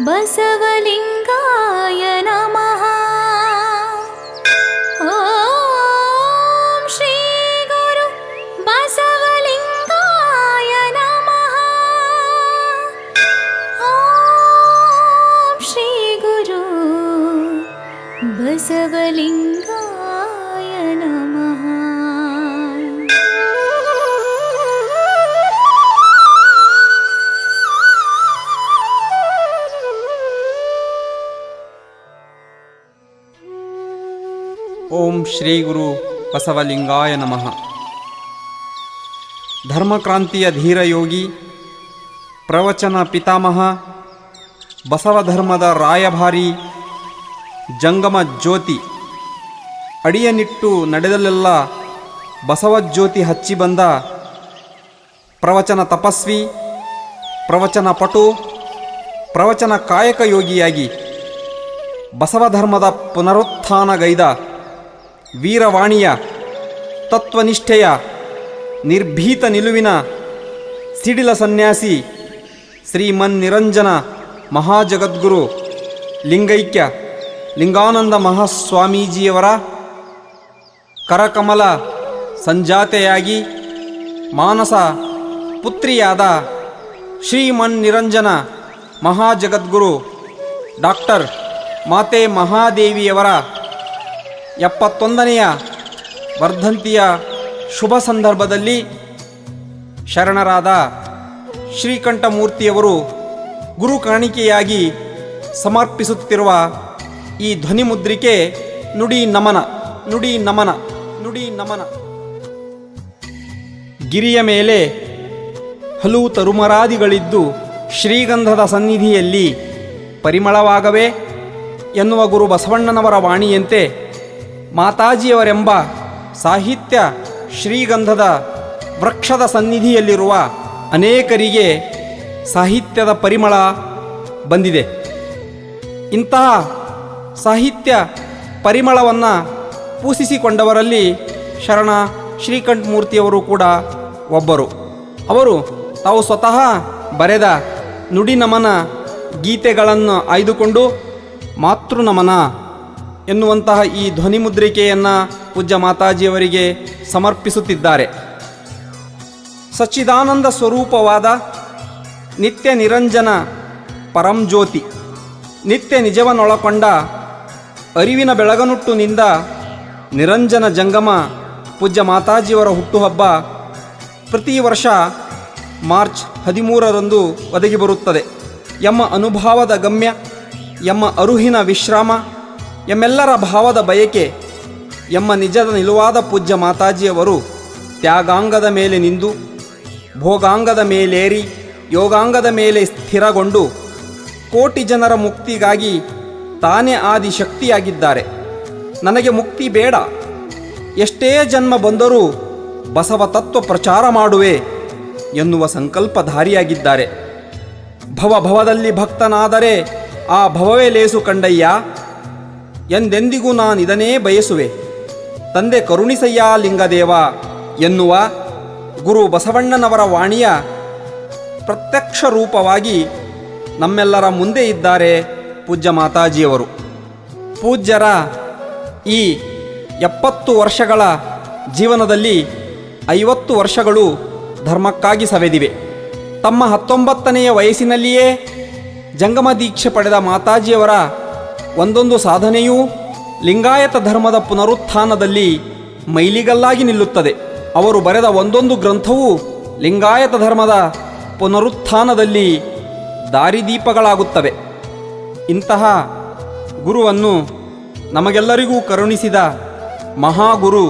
ಬಸವಲಿಂಗಾಯ ನಮಃ. ಓಂ ಶ್ರೀ ಗುರು ಬಸವಲಿಂಗಾಯ ನಮಃ. ಓಂ ಶ್ರೀ ಗುರು ಬಸವಲಿಂಗಾಯ ನಮಃ. ಓಂ ಶ್ರೀ ಗುರು ಬಸವಲಿಂಗಾಯ ನಮಃ. ಧರ್ಮಕ್ರಾಂತಿಯ ಧೀರಯೋಗಿ, ಪ್ರವಚನ ಪಿತಾಮಹ, ಬಸವಧರ್ಮದ ರಾಯಭಾರಿ, ಜಂಗಮ ಜ್ಯೋತಿ, ಅಡಿಯನಿಟ್ಟು ನಡೆದಲ್ಲೆಲ್ಲ ಬಸವಜ್ಯೋತಿ ಹಚ್ಚಿ ಬಂದ ಪ್ರವಚನ ತಪಸ್ವಿ, ಪ್ರವಚನ ಪಟು, ಪ್ರವಚನ ಕಾಯಕ ಯೋಗಿಯಾಗಿ ಬಸವಧರ್ಮದ ಪುನರುತ್ಥಾನಗೈದ ವೀರವಾಣಿಯ ತತ್ವನಿಷ್ಠೆಯ ನಿರ್ಭೀತ ನಿಲುವಿನ ಸಿಡಿಲ ಸನ್ಯಾಸಿ ಶ್ರೀಮನ್ನಿರಂಜನ ಮಹಾಜಗದ್ಗುರು ಲಿಂಗೈಕ್ಯ ಲಿಂಗಾನಂದ ಮಹಾಸ್ವಾಮೀಜಿಯವರ ಕರಕಮಲ ಸಂಜಾತೆಯಾಗಿ ಮಾನಸ ಪುತ್ರಿಯಾದ ಶ್ರೀಮನ್ನಿರಂಜನ ಮಹಾಜಗದ್ಗುರು ಡಾಕ್ಟರ್ ಮಾತೆ ಮಹಾದೇವಿಯವರ 71ನೆಯ ವರ್ಧಂತಿಯ ಶುಭ ಸಂದರ್ಭದಲ್ಲಿ ಶರಣರಾದ ಶ್ರೀಕಂಠಮೂರ್ತಿಯವರು ಗುರು ಕಾಣಿಕೆಯಾಗಿ ಸಮರ್ಪಿಸುತ್ತಿರುವ ಈ ಧ್ವನಿಮುದ್ರಿಕೆ ನುಡಿ ನಮನ, ನುಡಿ ನಮನ, ನುಡಿ ನಮನ. ಗಿರಿಯ ಮೇಲೆ ಹಲವು ತರುಮರಾದಿಗಳಿದ್ದು ಶ್ರೀಗಂಧದ ಸನ್ನಿಧಿಯಲ್ಲಿ ಪರಿಮಳವಾಗವೇ ಎನ್ನುವ ಗುರು ಬಸವಣ್ಣನವರ ವಾಣಿಯಂತೆ ಮಾತಾಜಿಯವರೆಂಬ ಸಾಹಿತ್ಯ ಶ್ರೀಗಂಧದ ವೃಕ್ಷದ ಸನ್ನಿಧಿಯಲ್ಲಿರುವ ಅನೇಕರಿಗೆ ಸಾಹಿತ್ಯದ ಪರಿಮಳ ಬಂದಿದೆ. ಇಂತಹ ಸಾಹಿತ್ಯ ಪರಿಮಳವನ್ನು ಪೂಸಿಸಿಕೊಂಡವರಲ್ಲಿ ಶರಣ ಶ್ರೀಕಂಠಮೂರ್ತಿಯವರು ಕೂಡ ಒಬ್ಬರು. ಅವರು ತಾವು ಸ್ವತಃ ಬರೆದ ನುಡಿನಮನ ಗೀತೆಗಳನ್ನು ಆಯ್ದುಕೊಂಡು ಮಾತೃನಮನ ಎನ್ನುವಂತಹ ಈ ಧ್ವನಿಮುದ್ರಿಕೆಯನ್ನು ಪೂಜ್ಯ ಮಾತಾಜಿಯವರಿಗೆ ಸಮರ್ಪಿಸುತ್ತಿದ್ದಾರೆ. ಸಚ್ಚಿದಾನಂದ ಸ್ವರೂಪವಾದ ನಿತ್ಯ ನಿರಂಜನ ಪರಂಜ್ಯೋತಿ, ನಿತ್ಯ ನಿಜವನ್ನೊಳಕೊಂಡ ಅರಿವಿನ ಬೆಳಗನುಟ್ಟುನಿಂದ ನಿರಂಜನ ಜಂಗಮ ಪೂಜ್ಯ ಮಾತಾಜಿಯವರ ಹುಟ್ಟುಹಬ್ಬ ಪ್ರತಿ ವರ್ಷ ಮಾರ್ಚ್ 13ರಂದು ಒದಗಿ ಬರುತ್ತದೆ. ಎಮ್ಮ ಅನುಭಾವದ ಗಮ್ಯ, ಎಮ್ಮ ಅರುಹಿನ ವಿಶ್ರಾಮ, ಎಮ್ಮೆಲ್ಲರ ಭಾವದ ಬಯಕೆ, ಎಮ್ಮ ನಿಜದ ನಿಲುವಾದ ಪೂಜ್ಯ ಮಾತಾಜಿಯವರು ತ್ಯಾಗಾಂಗದ ಮೇಲೆ ನಿಂದು ಭೋಗಾಂಗದ ಮೇಲೇರಿ ಯೋಗಾಂಗದ ಮೇಲೆ ಸ್ಥಿರಗೊಂಡು ಕೋಟಿ ಜನರ ಮುಕ್ತಿಗಾಗಿ ತಾನೇ ಆದಿಶಕ್ತಿಯಾಗಿದ್ದಾರೆ. ನನಗೆ ಮುಕ್ತಿ ಬೇಡ, ಎಷ್ಟೇ ಜನ್ಮ ಬಂದರೂ ಬಸವ ತತ್ವ ಪ್ರಚಾರ ಮಾಡುವೆ ಎನ್ನುವ ಸಂಕಲ್ಪಧಾರಿಯಾಗಿದ್ದಾರೆ. ಭವಭವದಲ್ಲಿ ಭಕ್ತನಾದರೆ ಆ ಭವವೇ ಲೇಸು ಕಂಡಯ್ಯ, ಎಂದೆಂದಿಗೂ ನಾನಿದನೇ ಬಯಸುವೆ, ತಂದೆ ಕರುಣಿಸಯ್ಯ ಲಿಂಗದೇವ ಎನ್ನುವ ಗುರು ಬಸವಣ್ಣನವರ ವಾಣಿಯ ಪ್ರತ್ಯಕ್ಷ ರೂಪವಾಗಿ ನಮ್ಮೆಲ್ಲರ ಮುಂದೆ ಇದ್ದಾರೆ ಪೂಜ್ಯ ಮಾತಾಜಿಯವರು. ಪೂಜ್ಯರ ಈ 70 ವರ್ಷಗಳ ಜೀವನದಲ್ಲಿ 50 ವರ್ಷಗಳು ಧರ್ಮಕ್ಕಾಗಿ ಸವೆದಿವೆ. ತಮ್ಮ 19ನೆಯ ವಯಸ್ಸಿನಲ್ಲಿಯೇ ಜಂಗಮ ದೀಕ್ಷೆ ಪಡೆದ ಮಾತಾಜಿಯವರ ಒಂದೊಂದು ಸಾಧನೆಯೂ ಲಿಂಗಾಯತ ಧರ್ಮದ ಪುನರುತ್ಥಾನದಲ್ಲಿ ಮೈಲಿಗಲ್ಲಾಗಿ ನಿಲ್ಲುತ್ತದೆ. ಅವರು ಬರೆದ ಒಂದೊಂದು ಗ್ರಂಥವೂ ಲಿಂಗಾಯತ ಧರ್ಮದ ಪುನರುತ್ಥಾನದಲ್ಲಿ ದಾರಿದೀಪಗಳಾಗುತ್ತವೆ. ಇಂತಹ ಗುರುವನ್ನು ನಮಗೆಲ್ಲರಿಗೂ ಕರುಣಿಸಿದ ಮಹಾಗುರು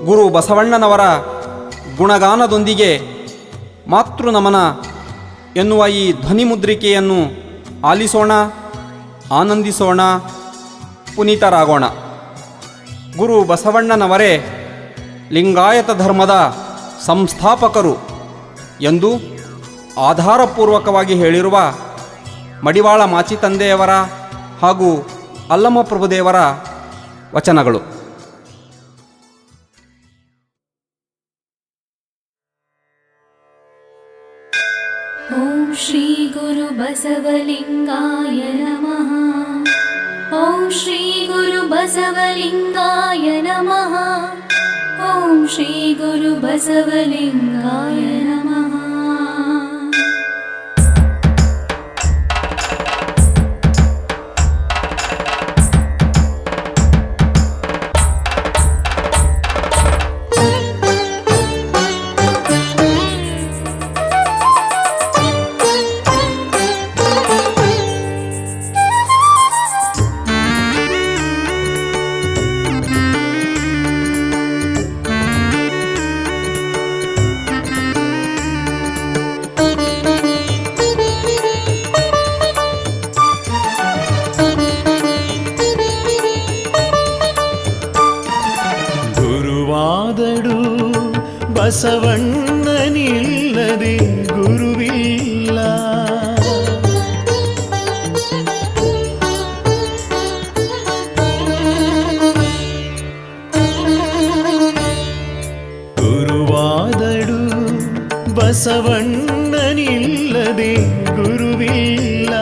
ಗುರು ಬಸವಣ್ಣನವರ ಗುಣಗಾನದೊಂದಿಗೆ ಮಾತೃನಮನ ಎನ್ನುವ ಈ ಧ್ವನಿಮುದ್ರಿಕೆಯನ್ನು ಆಲಿಸೋಣ, ಆನಂದಿಸೋಣ, ಪುನೀತರಾಗೋಣ. ಗುರು ಬಸವಣ್ಣನವರೇ ಲಿಂಗಾಯತ ಧರ್ಮದ ಸಂಸ್ಥಾಪಕರು ಎಂದು ಆಧಾರಪೂರ್ವಕವಾಗಿ ಹೇಳಿರುವ ಮಡಿವಾಳ ಮಾಚಿತಂದೆಯವರ ಹಾಗೂ ಅಲ್ಲಮಪ್ರಭುದೇವರ ವಚನಗಳು. ಓಂ ಶ್ರೀ ಗುರು ಬಸವಲಿಂಗಾಯ बसवलिङ्गाय नमः। ॐ श्री गुरु बसवलिङ्गाय नमः। ॐ श्री गुरु बसवलिङ्गाय नमः। ಬಸವಣ್ಣನಿಲ್ಲದೆ ಗುರುವಿಲ್ಲ. ಗುರುವಾದಡು ಬಸವಣ್ಣನಿಲ್ಲದೆ ಗುರುವಿಲ್ಲ.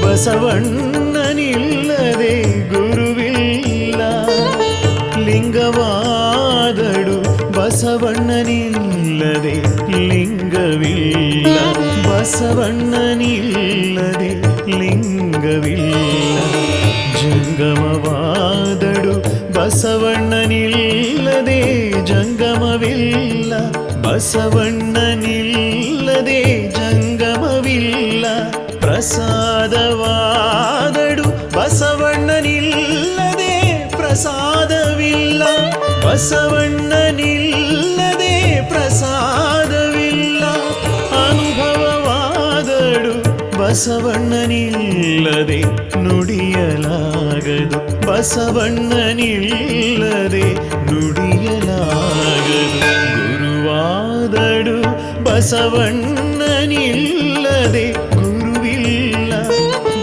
ಬಸವಣ್ಣನಿಲ್ಲದೆ ಗುರುವಿಲ್ಲ. ಲಿಂಗವಾದಡು ಬಸವಣ್ಣನಿಲ್ಲದೆ ಲಿಂಗವಿಲ್ಲ. ಬಸವಣ್ಣನಿಲ್ಲದೆ ಲಿಂಗವಿಲ್ಲ. ಜಂಗಮವಾದಡು ಬಸವಣ್ಣನಿಲ್ಲದೆ ಜಂಗಮವಿಲ್ಲ. ಬಸವಣ್ಣನಿಲ್ಲದೆ ಜಂಗಮವಿಲ್ಲ. ಪ್ರಸಾದವಾದಡು ಬಸವಣ್ಣನಿಲ್ಲದೆ ಪ್ರಸಾದವಿಲ್ಲ. ಬಸವಣ್ಣನಿಲ್ಲದೆ ಪ್ರಸಾದವಿಲ್ಲ. ಅನುಭವವಾದಡು ಬಸವಣ್ಣನಿಲ್ಲದೆ ನುಡಿಯಲಾಗದು. ಬಸವಣ್ಣನಿಲ್ಲದೆ ನುಡಿಯಲಾಗದು. ಗುರುವಾದಡು ಬಸವಣ್ಣನಿಲ್ಲದೆ ಗುರುವಿಲ್ಲ.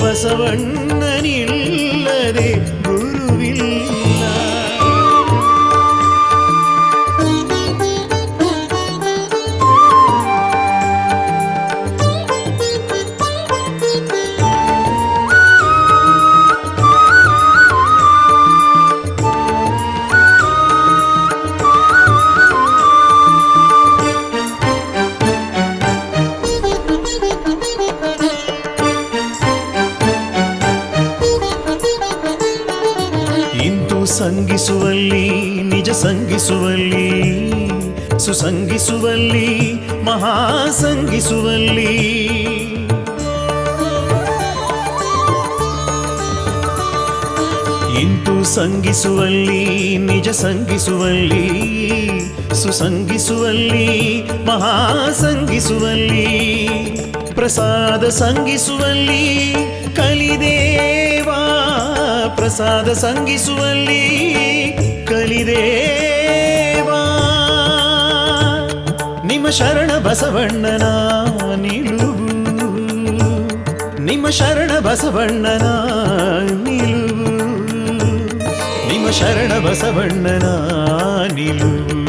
ಬಸವಣ್ಣನಿಲ್ಲದೆ ಗುರುವಿಲ್ಲ. ಸಂಗಿಸುವಲ್ಲಿ ನಿಜ ಸಂಗಿಸುವಲ್ಲಿ ಸುಸಂಗಿಸುವಲ್ಲಿ ಮಹಾಸಂಗಿಸುವಲ್ಲಿ ಇಂತು ಸಂಗಿಸುವಲ್ಲಿ ನಿಜ ಸಂಗಿಸುವಲ್ಲಿ ಸುಸಂಗಿಸುವಲ್ಲಿ ಮಹಾಸಂಗಿಸುವಲ್ಲಿ ಪ್ರಸಾದ ಸಂಗಿಸುವಲ್ಲಿ ಕಲಿದೇವಾ. ಪ್ರಸಾದ ಸಂಗಿಸುವಲ್ಲಿ ಕಲಿದೇವಾ. ನಿಮ್ಮ ಶರಣ ಬಸವಣ್ಣನ ನಿಲುವು. ನಿಮ್ಮ ಶರಣ ಬಸವಣ್ಣನ ನಿಲುವು. ನಿಮ್ಮ ಶರಣ ಬಸವಣ್ಣನ ನಿಲುವು.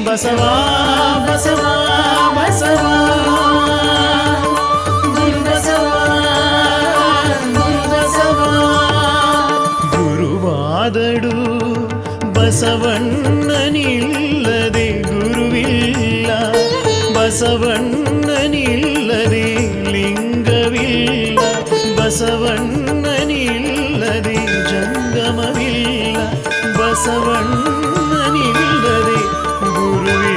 ಬಸವಾ ಬಸವಾ ಬಸವಾ ಗುರು ಬಸವಾ ಗುರು ಬಸವಾ. ಗುರುವಾದಡು ಬಸವಣ್ಣನಿಲ್ಲದೆ ಗುರುವಿಲ್ಲ. ಬಸವಣ್ಣನಿಲ್ಲದೆ ಲಿಂಗವಿಲ್ಲ. ಬಸವಣ್ಣನಿಲ್ಲದೆ ಜಂಗಮವಿಲ್ಲ. ಬಸವಣ್ಣನಿಲ್ಲದೆ ಗುರುವಿಲ್ಲ.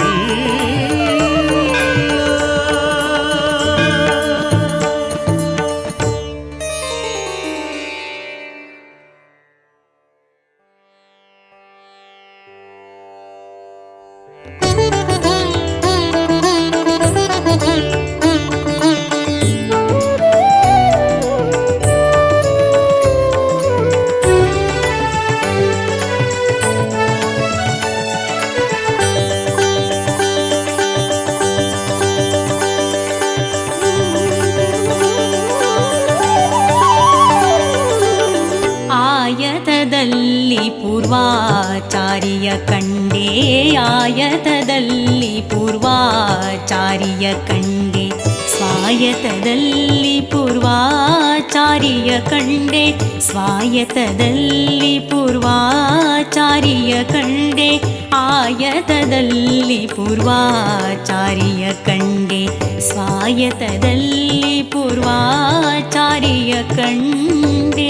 ಆಯತದಲ್ಲಿ ಪೂರ್ವಾಚಾರ್ಯ ಕಂಡೆ. ಆಯತದಲ್ಲಿ ಪೂರ್ವಾಚಾರ್ಯ ಕಂಡೆ. ಸ್ವಾಯ ಸ್ವಾಯತದಲ್ಲಿ ಪೂರ್ವಾಚಾರಿಯ ಕಂಡೆ ಸ್ವಾಯತದಲ್ಲಿ ಪೂರ್ವಾಚಾರಿಯ ಕಂಡೆ ಆಯತದಲ್ಲಿ ಪೂರ್ವಾಚಾರಿಯ ಕಂಡೆ ಸ್ವಾಯತದಲ್ಲಿ ಪೂರ್ವಾಚಾರಿಯ ಕಂಡೆ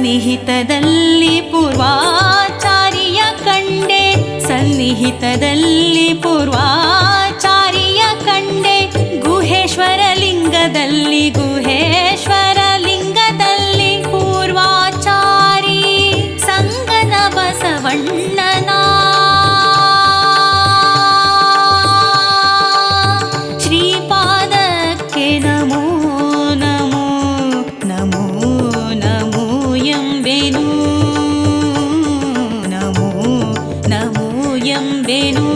ಸನ್ನಿಹಿತದಲ್ಲಿ ಪೂರ್ವಾಚಾರಿಯ ಕಂಡೆ ಸನ್ನಿಹಿತದಲ್ಲಿ ಪೂರ್ವಾಚಾರಿಯ ಕಂಡೆ ಗುಹೇಶ್ವರ ಲಿಂಗದಲ್ಲಿ ಗುಹೇಶ್ವರ ಲಿಂಗದಲ್ಲಿ ಪೂರ್ವಾಚಾರಿ ಸಂಗನ ಬಸವಣ್ಣನ ಶ್ರೀಪಾದಕ್ಕೆ ನಮೋ ನಮೋ ನಮೋ ನಮೋ ಎಂಬೆನು ನಮೋ ನಮೋ ಎಂಬೆನು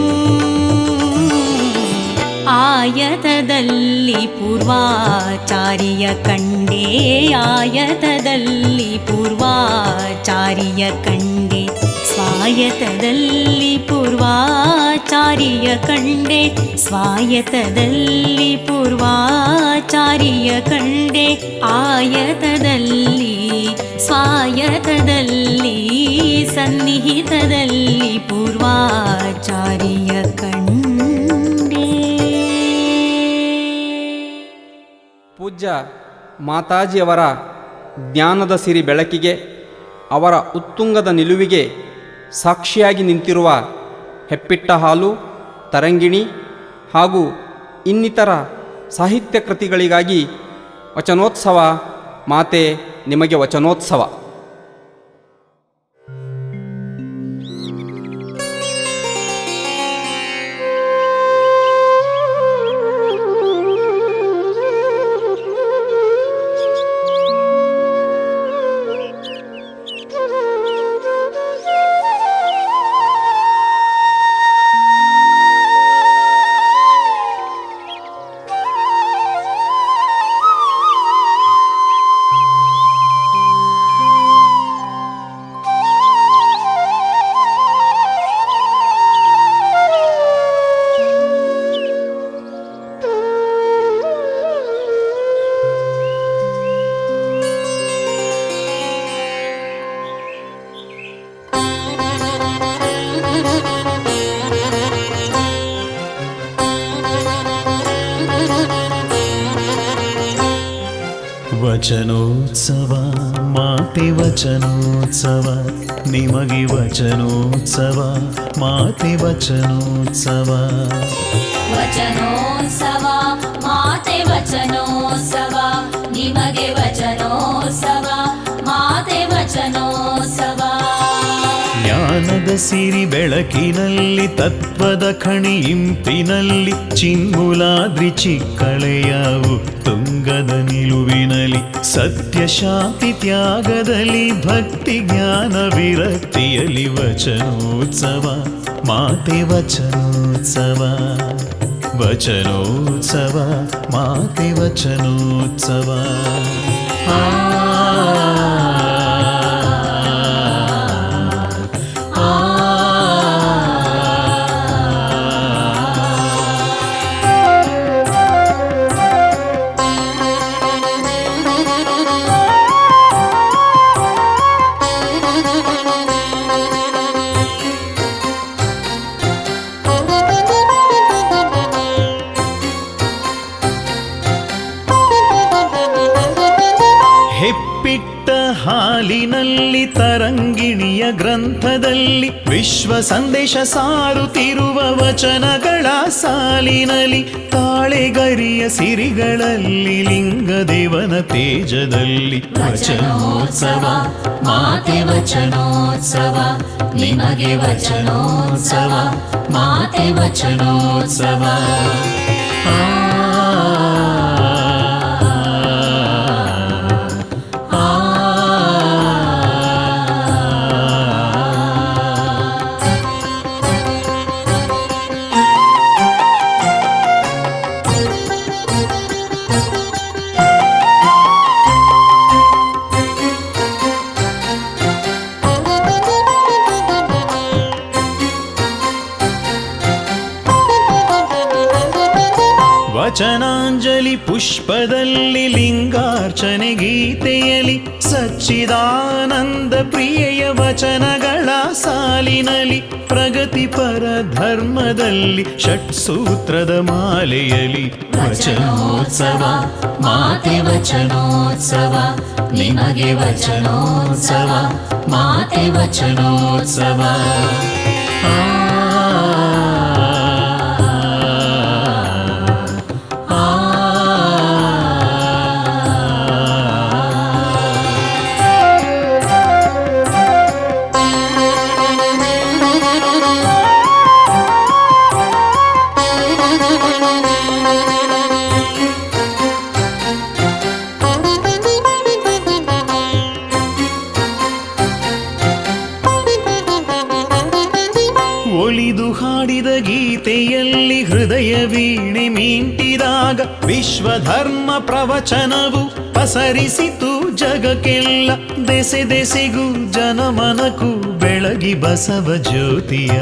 ಆಯತದಲ್ಲಿ ಪೂರ್ವಾಚಾರಿಯ ಕಂಡೆ ಆಯತದಲ್ಲಿ ಪೂರ್ವಾಚಾರಿಯ ಕಂಡೆ ಸ್ವಾಯತದಲ್ಲಿ ಪೂರ್ವಾಚಾರಿಯ ಕಂಡೆ ಸ್ವಾಯತದಲ್ಲಿ ಪೂರ್ವಾಚಾರಿಯ ಕಂಡೆ ಆಯತದಲ್ಲಿ ಸ್ವಾಯತದಲ್ಲಿ ಸನ್ನಿಹಿತದಲ್ಲಿ ಪೂರ್ವಾಚಾರಿಯ ಕಂಡೆ. ಪೂಜ್ಯ ಮಾತಾಜಿಯವರ ಜ್ಞಾನದ ಸಿರಿ ಬೆಳಕಿಗೆ ಅವರ ಉತ್ತುಂಗದ ನಿಲುವಿಗೆ ಸಾಕ್ಷಿಯಾಗಿ ನಿಂತಿರುವ ಹೆಪ್ಪಿಟ್ಟ ಹಾಲು ತರಂಗಿಣಿ ಹಾಗೂ ಇನ್ನಿತರ ಸಾಹಿತ್ಯ ಕೃತಿಗಳಿಗಾಗಿ ವಚನೋತ್ಸವ ಮಾತೆ ನಿಮಗೆ ವಚನೋತ್ಸವ. ವಚನೋತ್ಸವ ಮಾತೆ ವಚನೋತ್ಸವ ನಿಮಗೆ ವಚನೋತ್ಸವ ಮಾತೆ ವಚನೋತ್ಸವ ವಚನೋತ್ಸವ ಮಾತೆ ವಚನೋತ್ಸವ ನಿಮಗೆ ವಚನೋತ್ಸವ ಮಾತೆ ವಚನೋತ್ಸವ. ಜ್ಞಾನದ ಸಿರಿ ಬೆಳಕಿನಲ್ಲಿ ತತ್ವದ ಖಣಿ ಇಂಪಿನಲ್ಲಿ ಚಿನ್ಮೂಲಾದ್ರಿ ಚಿಕ್ಕಳೆಯವು ತುಂಗದ ನಿಲುವಿನಲ್ಲಿ ಸತ್ಯ ಶಾಂತಿ ತ್ಯಾಗದಲ್ಲಿ ಭಕ್ತಿ ಜ್ಞಾನ ವಿರಕ್ತಿಯಲ್ಲಿ ವಚನೋತ್ಸವ ಮಾತೆ ವಚನೋತ್ಸವ ವಚನೋತ್ಸವ ಮಾತೆ ವಚನೋತ್ಸವ. ಹೆಪ್ಪಿಟ್ಟ ಹಾಲಿನಲ್ಲಿ ತರಂಗಿಣಿಯ ಗ್ರಂಥದಲ್ಲಿ ವಿಶ್ವ ಸಂದೇಶ ಸಾರುತ್ತಿರುವ ವಚನಗಳ ಸಾಲಿನಲ್ಲಿ ತಾಳೆಗರಿಯ ಸಿರಿಗಳಲ್ಲಿ ಲಿಂಗದೇವನ ತೇಜದಲ್ಲಿ ವಚನೋತ್ಸವ ಮಾತೆ ವಚನೋತ್ಸವ ನಿಮಗೆ ವಚನೋತ್ಸವ ಮಾತೆ ವಚನೋತ್ಸವ. ವಚನಾಂಜಲಿ ಪುಷ್ಪದಲ್ಲಿ ಲಿಂಗಾರ್ಚನೆ ಗೀತೆಯಲಿ ಸಚ್ಚಿದಾನಂದ ಪ್ರಿಯೆಯ ವಚನಗಳ ಸಾಲಿನಲ್ಲಿ ಪ್ರಗತಿಪರ ಧರ್ಮದಲ್ಲಿ ಷಟ್ಸೂತ್ರದ ಮಾಲೆಯಲಿ ವಚನೋತ್ಸವ ಮಾತೆ ವಚನೋತ್ಸವ ನಿಮಗೆ ವಚನೋತ್ಸವ ಮಾತೆ ವಚನೋತ್ಸವ ಒಲಿದು ಹಾಡಿದ ಗೀತೆಯಲ್ಲಿ ಹೃದಯ ವೀಣೆ ಮೀಂಟಿದಾಗ ವಿಶ್ವಧರ್ಮ ಪ್ರವಚನವು ಪಸರಿಸಿತು ಜಗಕ್ಕೆಲ್ಲ ದೆಸೆ ದೆಸೆಗೂ ಜನಮನಕ್ಕೂ ಬೆಳಗಿ ಬಸವ ಜ್ಯೋತಿಯ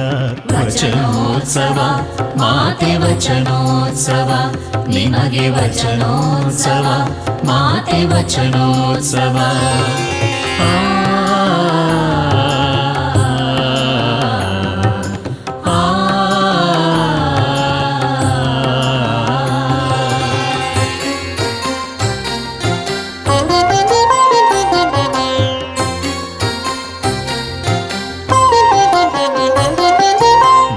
ವಚನೋತ್ಸವ ಮಾತೆ ವಚನೋತ್ಸವ ನಿಮಗೆ ವಚನೋತ್ಸವ ಮಾತೆ ವಚನೋತ್ಸವ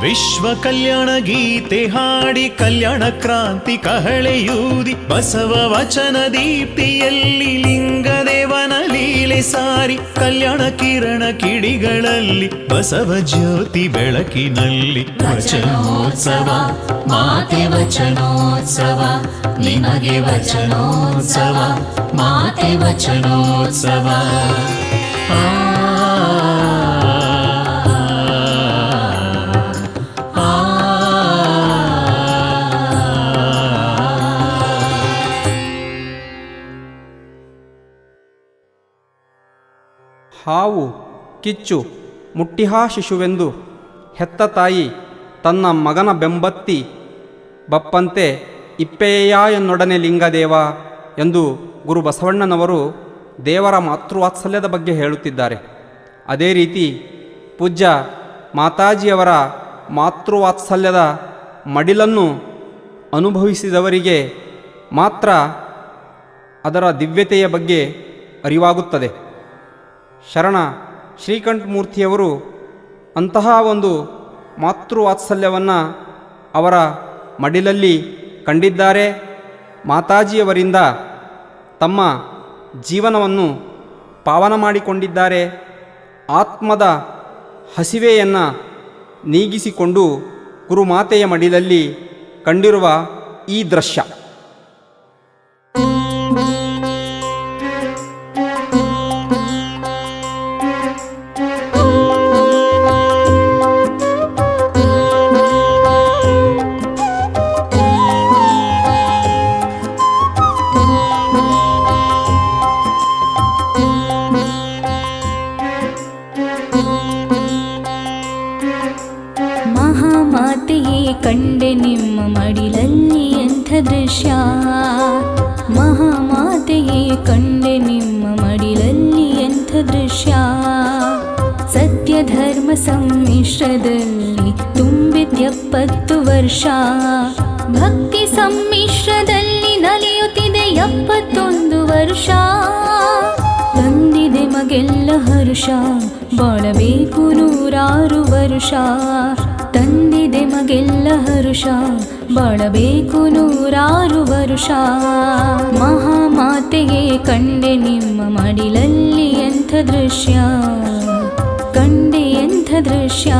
ವಿಶ್ವ ಕಲ್ಯಾಣ ಗೀತೆ ಹಾಡಿ ಕಲ್ಯಾಣ ಕ್ರಾಂತಿ ಕಹಳೆಯೂದಿ ಬಸವ ವಚನ ದೀಪ್ತಿಯಲ್ಲಿ ಲಿಂಗದೇವನ ಲೀಲೆ ಸಾರಿ ಕಲ್ಯಾಣ ಕಿರಣ ಕಿಡಿಗಳಲ್ಲಿ ಬಸವ ಜ್ಯೋತಿ ಬೆಳಕಿನಲ್ಲಿ ವಚನೋತ್ಸವ ಮಾತೆ ವಚನೋತ್ಸವ ನಿಮಗೆ ವಚನೋತ್ಸವ ಮಾತೆ ವಚನೋತ್ಸವ ಹಾವು ಕಿಚ್ಚು ಮುಟ್ಟಿಹಾ ಶಿಶುವೆಂದು ಹೆತ್ತ ತಾಯಿ ತನ್ನ ಮಗನ ಬೆಂಬತ್ತಿ ಬಪ್ಪಂತೆ ಇಪ್ಪೆಯ ಎನ್ನೊಡನೆ ಲಿಂಗದೇವ ಎಂದು ಗುರು ಬಸವಣ್ಣನವರು ದೇವರ ಮಾತೃವಾತ್ಸಲ್ಯದ ಬಗ್ಗೆ ಹೇಳುತ್ತಿದ್ದಾರೆ. ಅದೇ ರೀತಿ ಪೂಜ್ಯ ಮಾತಾಜಿಯವರ ಮಾತೃವಾತ್ಸಲ್ಯದ ಮಡಿಲನ್ನು ಅನುಭವಿಸಿದವರಿಗೆ ಮಾತ್ರ ಅದರ ದಿವ್ಯತೆಯ ಬಗ್ಗೆ ಅರಿವಾಗುತ್ತದೆ. ಶರಣ ಶ್ರೀಕಂಠಮೂರ್ತಿಯವರು ಅಂತಹ ಒಂದು ಮಾತೃವಾತ್ಸಲ್ಯವನ್ನು ಅವರ ಮಡಿಲಲ್ಲಿ ಕಂಡಿದ್ದಾರೆ. ಮಾತಾಜಿಯವರಿಂದ ತಮ್ಮ ಜೀವನವನ್ನು ಪಾವನ ಮಾಡಿಕೊಂಡಿದ್ದಾರೆ. ಆತ್ಮದ ಹಸಿವೆಯನ್ನು ನೀಗಿಸಿಕೊಂಡು ಗುರುಮಾತೆಯ ಮಡಿಲಲ್ಲಿ ಕಂಡಿರುವ ಈ ದೃಶ್ಯ ಕಂಡೆ ನಿಮ್ಮ ಮಡಿಲಲ್ಲಿ ಎಂಥ ದೃಶ್ಯ, ಮಹಾಮಾತೆಯೇ ಕಂಡೆ ನಿಮ್ಮ ಮಡಿಲಲ್ಲಿ ಎಂಥ ದೃಶ್ಯ. ಸತ್ಯ ಧರ್ಮ ಸಮ್ಮಿಶ್ರದಲ್ಲಿ ತುಂಬಿದ್ಯಪ್ಪತ್ತು ವರ್ಷ, ಭಕ್ತಿ ಸಮ್ಮಿಶ್ರದಲ್ಲಿ ನಲಿಯುತ್ತಿದೆ 71 ವರ್ಷ. ತಂದಿದೆ ಮಗೆಲ್ಲ ಹರುಷ, ಬಾಳಬೇಕು 100 ವರ್ಷ. ತಂದಿದೆ ಮಗೆಲ್ಲ ಹರುಷ, ಬಾಳಬೇಕು 100 ವರ್ಷ. ಮಹಾಮಾತೆಯೇ ಕಂಡೆ ನಿಮ್ಮ ಮಡಿಲಲ್ಲಿ ಎಂಥ ದೃಶ್ಯ, ಕಂಡೆ ಎಂಥ ದೃಶ್ಯ.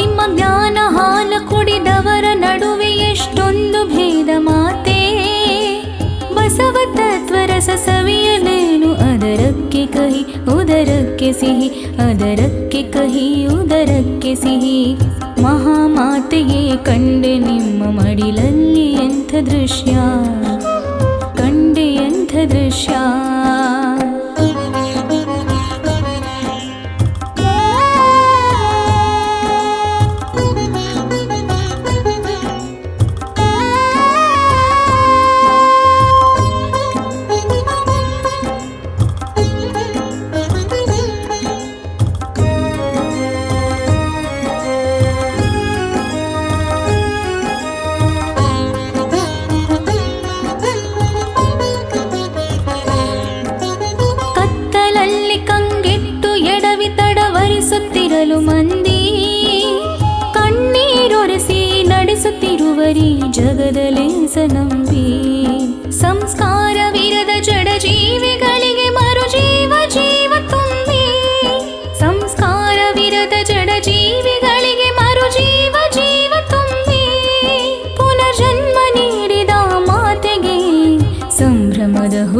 ನಿಮ್ಮ ಜ್ಞಾನ ಹಾಲ ಕುಡಿದವರ ನಡುವೆ ಎಷ್ಟೊಂದು ಭೇದ ಮಾತೆ. ಬಸವ ತತ್ವರಸ ಸವಿಯಲೇನು ಅದರಕ್ಕೆ ಕಹಿ ಉದರಕ್ಕೆ ಸಿಹಿ, ಅದರಕ್ಕೆ ಕಹಿ ಉದರಕ್ಕೆ ಸಿಹಿ. ಮಹಾಮಾತೆಯೇ ಕಂಡೆ ನಿಮ್ಮ ಮಡಿಲಲ್ಲಿ ಎಂಥ ದೃಶ್ಯ, ಕಂಡೆ ಎಂಥ ದೃಶ್ಯ.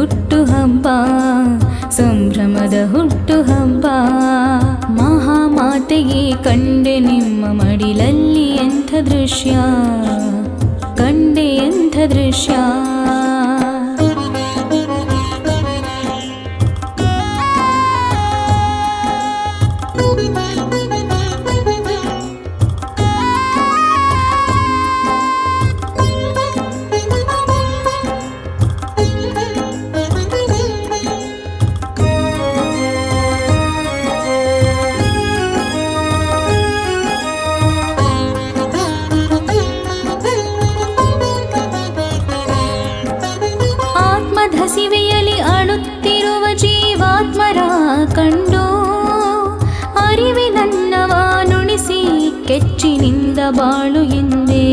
ಹುಟ್ಟು ಹಬ್ಬ, ಸಂಭ್ರಮದ ಹುಟ್ಟು ಹಬ್ಬ. ಮಹಾಮಾತೆಗೆ ಕಂಡೆ ನಿಮ್ಮ ಮಡಿಲಲ್ಲಿ ಎಂಥ ದೃಶ್ಯ, ಕಂಡೆ ಎಂಥ ದೃಶ್ಯ. ಹಸಿವೆಯಲ್ಲಿ ಅಳುತ್ತಿರುವ ಜೀವಾತ್ಮರ ಕಂಡು ಅರಿವಿನನ್ನವ ನುಣಿಸಿ ಕೆಚ್ಚಿನಿಂದ ಬಾಳು ಎಂದೇ.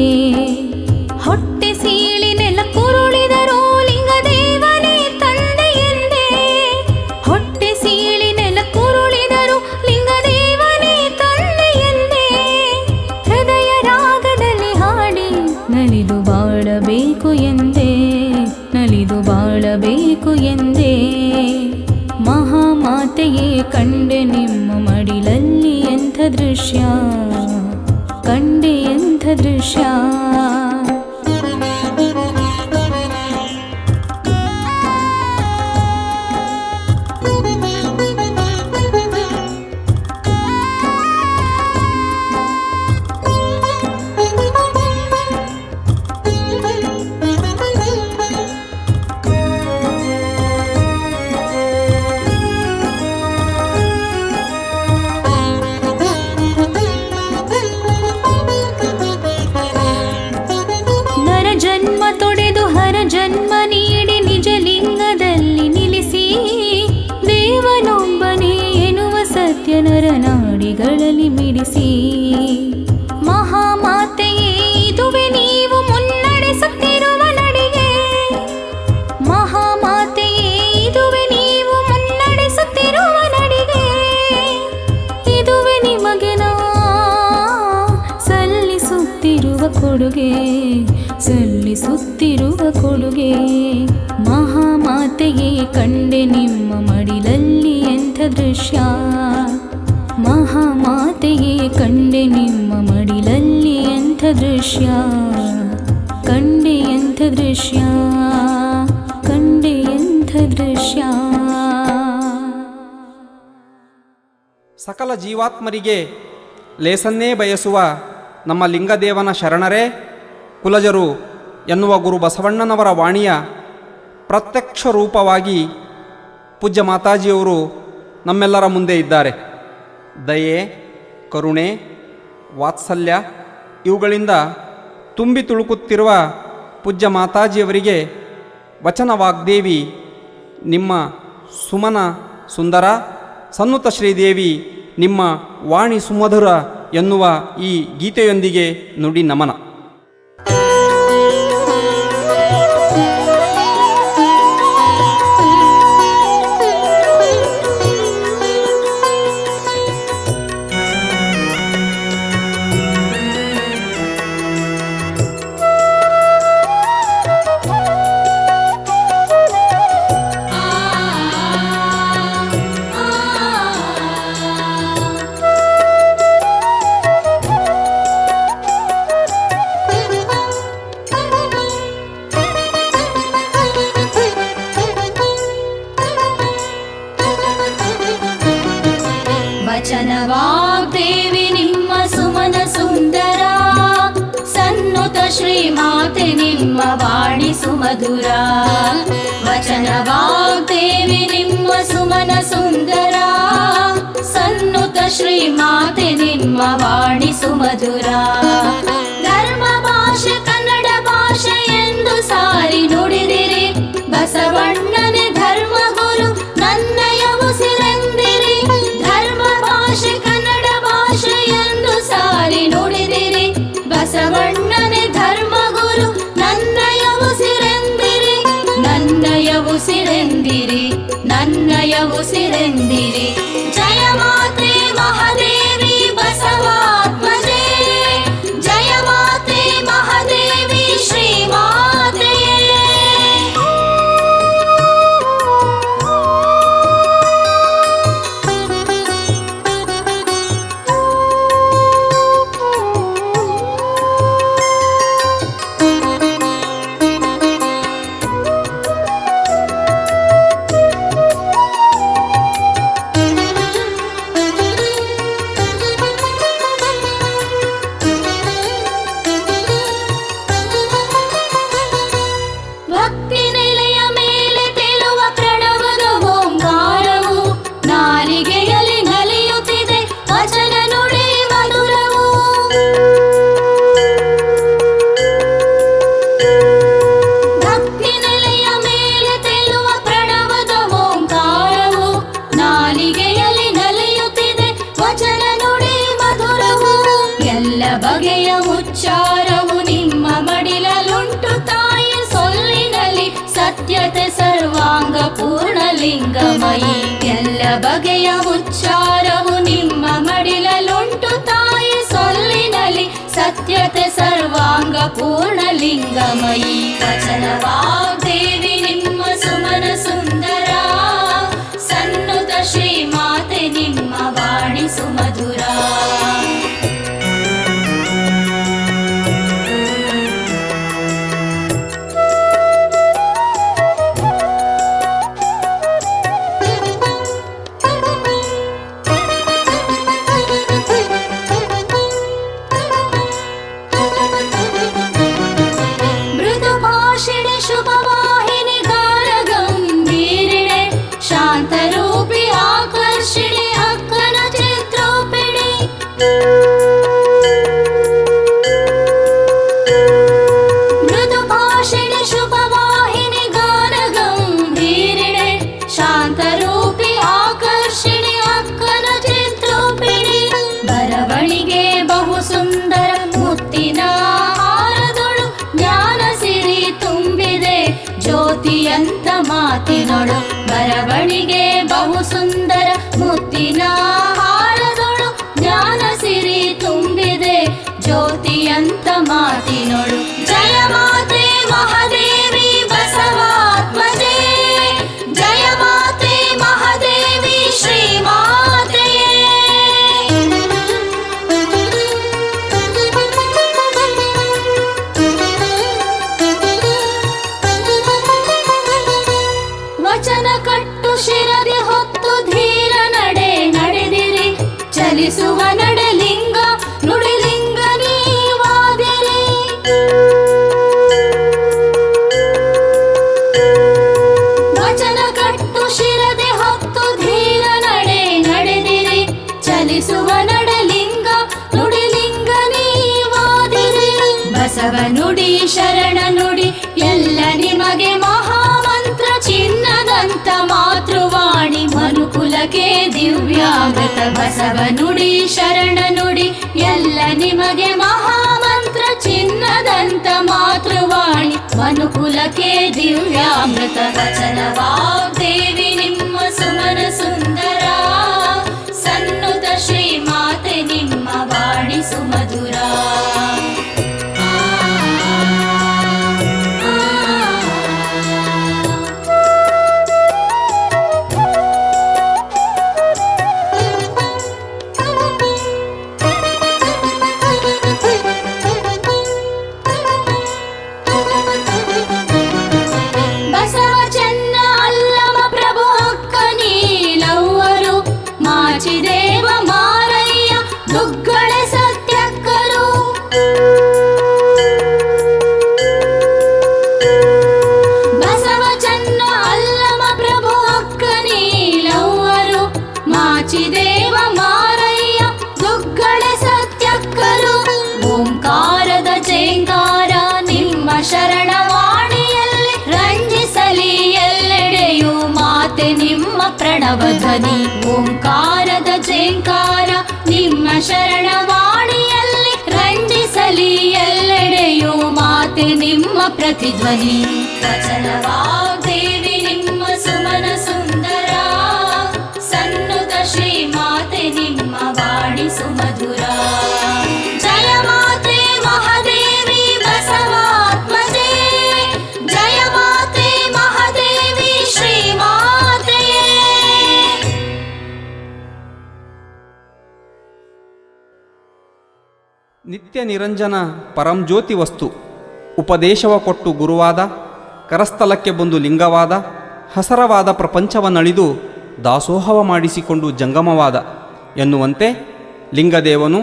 ಹೊಟ್ಟೆ ಸೀಳಿ ನೆಲ ಕುರುಳಿದರೂ ಲಿಂಗದೇವನೇ ತಂದೆ ಎಂದೇ. ಹೊಟ್ಟೆ ಸೀಳಿ ನೆಲ ಕುರುಳಿದರೂ ಲಿಂಗದೇವನೇ ತಂದೆ ಎಂದೇ. ಹೃದಯ ರಾಗದಲ್ಲಿ ಹಾಡಿ ನಲಿದು ಬಾಳಬೇಕು ಎಂದೇ, ನಲಿದು ಬಾಳಬೇಕು ಎಂದೇ. ಮಹಾಮಾತೆಯೇ ಕಂಡೆ ನಿಮ್ಮ ಮಡಿಲಲ್ಲಿ ಎಂಥ ದೃಶ್ಯ, ಕಂಡೆ ಎಂಥ ದೃಶ್ಯ. ಜನ್ಮ ತೊಡೆದು ಹರ ಜನ್ಮ ನೀಡಿ ನಿಜ ಲಿಂಗದಲ್ಲಿ ನಿಲ್ಲಿಸಿ, ದೇವನೊಬ್ಬನೇ ಎನ್ನುವ ಸತ್ಯ ನರನಾಡಿಗಳಲ್ಲಿ ಮಿಡಿಸಿ. ಮಹಾಮಾತೆಯೇ ಇದುವೆ ನೀವು ಮುನ್ನಡೆಸುತ್ತಿರುವ ನಡಿಗೆ, ಮಹಾಮಾತೆಯೇ ಇದುವೆ ನೀವು ಮುನ್ನಡೆಸುತ್ತಿರುವ ನಡಿಗೆ. ಇದುವೆ ನಿಮಗೆ ನಾ ಸಲ್ಲಿಸುತ್ತಿರುವ ಕೊಡುಗೆ, ಸಲ್ಲಿಸುತ್ತಿರುವ ಕೊಡುಗೆ. ಮಹಾಮಾತೆಯೇ ಕಂಡೆ ನಿಮ್ಮ ಮಡಿಲಲ್ಲಿ ಎಂಥ ದೃಶ್ಯ, ಮಹಾಮಾತೆಯೇ ಕಂಡೆ ನಿಮ್ಮ ಮಡಿಲಲ್ಲಿ ಎಂಥ ದೃಶ್ಯ, ಕಂಡೆ ಎಂಥ ದೃಶ್ಯ, ಕಂಡೆ ಎಂಥ ದೃಶ್ಯ. ಸಕಲ ಜೀವಾತ್ಮರಿಗೆ ಲೇಸನ್ನೇ ಬಯಸುವ ನಮ್ಮ ಲಿಂಗದೇವನ ಶರಣರೇ, ಕುಲಜರು ಎನ್ನುವ ಗುರು ಬಸವಣ್ಣನವರ ವಾಣಿಯ ಪ್ರತ್ಯಕ್ಷ ರೂಪವಾಗಿ ಪೂಜ್ಯ ಮಾತಾಜಿಯವರು ನಮ್ಮೆಲ್ಲರ ಮುಂದೆ ಇದ್ದಾರೆ. ದಯೆ, ಕರುಣೆ, ವಾತ್ಸಲ್ಯ ಇವುಗಳಿಂದ ತುಂಬಿ ತುಳುಕುತ್ತಿರುವ ಪೂಜ್ಯ ಮಾತಾಜಿಯವರಿಗೆ ವಚನ ವಾಗ್ದೇವಿ ನಿಮ್ಮ ಸುಮನ ಸುಂದರ, ಸನ್ನುತ ಶ್ರೀದೇವಿ ನಿಮ್ಮ ವಾಣಿ ಸುಮಧುರ ಎನ್ನುವ ಈ ಗೀತೆಯೊಂದಿಗೆ ನುಡಿ ನಮನ. ವಚನವಾಗ್ದೇವಿ ನಿಮ್ಮ ಸುಮನ ಸುಂದರ, ಸನ್ನುತ ಶ್ರೀಮಾತೆ ನಿಮ್ಮ ವಾಣಿ ಸುಮಧುರ. ವಚನವಾಗ್ದೇವಿ ನಿಮ್ಮ ಸುಮನ ಸುಂದರ, ಸನ್ನುತ ಶ್ರೀಮಾತೆ ನಿಮ್ಮ ವಾಣಿ ಸುಮಧುರ. ಧರ್ಮ ಭಾಷೆ ಕನ್ನಡ ಭಾಷೆ ಎಂದು ಸಾರಿ ನುಡಿದಿರಿ, ಬಸವಣ್ಣನೇ ಧರ್ಮ ಗುರು ನನ್ನಯ ಉಸಿರೆಂದಿರಿ. ಧರ್ಮ ಭಾಷೆ ಕನ್ನಡ ಭಾಷೆ ಎಂದು ಸಾರಿ ನುಡಿದಿರಿ, ಬಸವಣ್ಣನೇ ಧರ್ಮ ಗುರು ನನ್ನಯ ಉಸಿರೆಂದಿರಿ. ನನ್ನಯ ಉಸಿರೆಂದಿರಿ, ನನ್ನಯ ಉಸಿರೆಂದಿರಿ. ಜಯ ಮಾತೆ ಮಹಾದೇವಿ ಬಸವಾತ್ಮಜೇ, ಜಯ ಮಾತೆ ಮಹಾದೇವಿ ಶ್ರೀಮಾತೆಯೇ. ಸರ್ವಾಂಗ ಪೂರ್ಣಲಿಂಗಮಯಿ. ಎಲ್ಲ ಬಗೆಯ ಉಚ್ಚಾರವು ನಿಮ್ಮ ಮಡಿಲುಂಟು ತಾಯಿ ಸೊಲ್ಲಿನಲಿ ಸತ್ಯತೆ ಸರ್ವಾಂಗ ಪೂರ್ಣಲಿಂಗಮಯಿ. ವಚನವಾಗ್ದೇವಿ ನಿಮ್ಮ ಸುಮನ ಸುಂದರ, ಸನ್ನುತ ಶ್ರೀಮಾತೆ ನಿಮ್ಮ ವಾಣಿ ಸುಮಧುರ. ಮಾತಿನೊಳು ಬರವಣಿಗೆ ಬಹು ಸುಂದರ ಮುತ್ತಿನ ಹಾರದೊಳು ಜ್ಞಾನ ಸಿರಿ ತುಂಬಿದೆ ಜ್ಯೋತಿಯಂತ ಮಾತಿನೊಳು. ಜಯ ಮಾತೆ ಮಹಾದೇವಿ ಬಸವಾತ್ಮಜೆ, ಜಯ ಮಾತೆ ಮಹಾದೇವಿ ಶ್ರೀಮಾತೆ. ವಚನ ಕಟ್ಟು ಶಿರದಿ ಹೊತ್ತು ಧೀರ ನಡೆ ನಡೆದಿರಿ, ಚಲಿಸುವ ನಡೆಲಿಂಗ ನುಡಿಲಿಂಗ ನೀವಾದಿರಿ. ವಚನ ಕಟ್ಟು ಶಿರದಿ ಹೊತ್ತು ಧೀರ ನಡೆ ನಡೆದಿರಿ, ಚಲಿಸುವ ನಡೆಲಿಂಗ ನುಡಿಲಿಂಗ ನೀವಾದಿರಿ. ಬಸವ ನುಡಿ ಶರಣ ನುಡಿ ಎಲ್ಲ ನಿಮಗೆ ಮಹಾಮಂತ್ರ, ಚಿನ್ನದಂತ ಮಾತೃವಾಣಿ ಮನುಕುಲಕ್ಕೆ ದಿವ್ಯಾಮೃತ. ಬಸವ ನುಡಿ ಶರಣ ನುಡಿ ಎಲ್ಲ ನಿಮಗೆ ಮಹಾಮಂತ್ರ, ಚಿನ್ನದಂತ ಮಾತೃವಾಣಿ ಮನುಕುಲಕ್ಕೆ ದಿವ್ಯಾಮೃತ. ವಚನವಾಗ್ದೇವಿ ನಿಮ್ಮ ಸುಮನ ಸುಂದರ, ಸನ್ನುತ ಶ್ರೀಮಾತೆ ನಿಮ್ಮ ವಾಣಿ ಸುಮಧುರ. ಮಾಚಿದೇವ ಮಾರಯ್ಯ ದುಗ್ಗಳೆ ಸತ್ಯಕ್ಕರು, ಬಸವ ಚನ್ನ ಅಲ್ಲಮ ಪ್ರಭು ಅಕ್ಕನೀಲವ್ವರು. ಮಾಚಿದೇವ ಮಾರಯ್ಯ ದುಗ್ಗಳೆ ಸತ್ಯಕ್ಕರು. ಓಂಕಾರದ ಜೇಂಕಾರ ನಿಮ್ಮ ಶರಣವಾಣಿಯಲ್ಲಿ ರಂಜಿಸಲಿ ಎಲ್ಲೆಡೆಯೂ ಮಾತೆ ನಿಮ್ಮ ಪ್ರಣವ ಧ್ವನಿ. ಓಂಕಾರದ ಜೇಂಕಾರ ನಿಮ್ಮ ಶರಣವಾಣಿಯಲ್ಲಿ ರಂಜಿಸಲಿ ಎಲ್ಲೆಡೆಯೂ ಮಾತೆ ನಿಮ್ಮ ಪ್ರತಿಧ್ವನಿ. ವಚನವಾಗ್ದೇವಿ ನಿಮ್ಮ ಸುಮನ ಸುಂದರ, ಸನ್ನುತ ಶ್ರೀಮಾತೆ ನಿಮ್ಮ ವಾಣಿ ಸುಮಧುರ. ಜಯ ಮಾತೆ ಮಹಾದೇವಿ ಬಸವಾತ್ಮಜೆ, ಜಯ ಮಾತೆ ಮಹಾದೇವಿ ಶ್ರೀಮಾತೆ. ನಿತ್ಯ ನಿರಂಜನ ಪರಂಜ್ಯೋತಿ ವಸ್ತು, ಉಪದೇಶವ ಕೊಟ್ಟು ಗುರುವಾದ, ಕರಸ್ಥಲಕ್ಕೆ ಬಂದು ಲಿಂಗವಾದ, ಹಸರವಾದ ಪ್ರಪಂಚವನ್ನಳಿದು ದಾಸೋಹವ ಮಾಡಿಸಿಕೊಂಡು ಜಂಗಮವಾದ ಎನ್ನುವಂತೆ ಲಿಂಗದೇವನು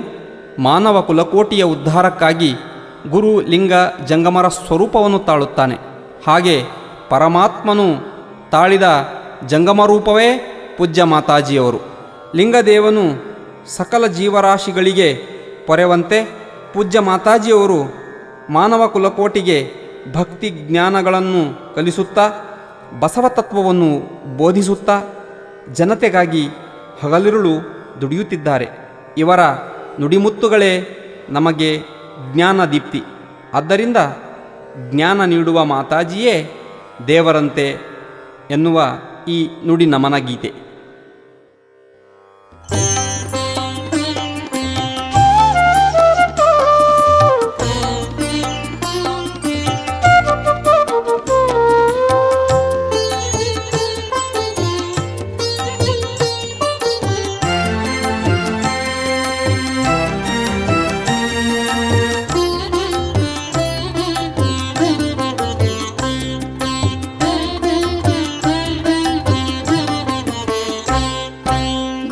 ಮಾನವ ಕುಲಕೋಟಿಯ ಉದ್ಧಾರಕ್ಕಾಗಿ ಗುರು ಲಿಂಗ ಜಂಗಮರ ಸ್ವರೂಪವನ್ನು ತಾಳುತ್ತಾನೆ. ಹಾಗೆ ಪರಮಾತ್ಮನು ತಾಳಿದ ಜಂಗಮರೂಪವೇ ಪೂಜ್ಯ ಮಾತಾಜಿಯವರು. ಲಿಂಗದೇವನು ಸಕಲ ಜೀವರಾಶಿಗಳಿಗೆ ಪೊರೆವಂತೆ ಪೂಜ್ಯ ಮಾತಾಜಿಯವರು ಮಾನವ ಕುಲಕೋಟಿಗೆ ಭಕ್ತಿ ಜ್ಞಾನಗಳನ್ನು ಕಲಿಸುತ್ತಾ ಬಸವತತ್ವವನ್ನು ಬೋಧಿಸುತ್ತಾ ಜನತೆಗಾಗಿ ಹಗಲಿರುಳು ದುಡಿಯುತ್ತಿದ್ದಾರೆ. ಇವರ ನುಡಿಮುತ್ತುಗಳೇ ನಮಗೆ ಜ್ಞಾನ ದೀಪ್ತಿ. ಆದ್ದರಿಂದ ಜ್ಞಾನ ನೀಡುವ ಮಾತಾಜಿಯೇ ದೇವರಂತೆ ಎನ್ನುವ ಈ ನುಡಿ ನಮನ ಗೀತೆ.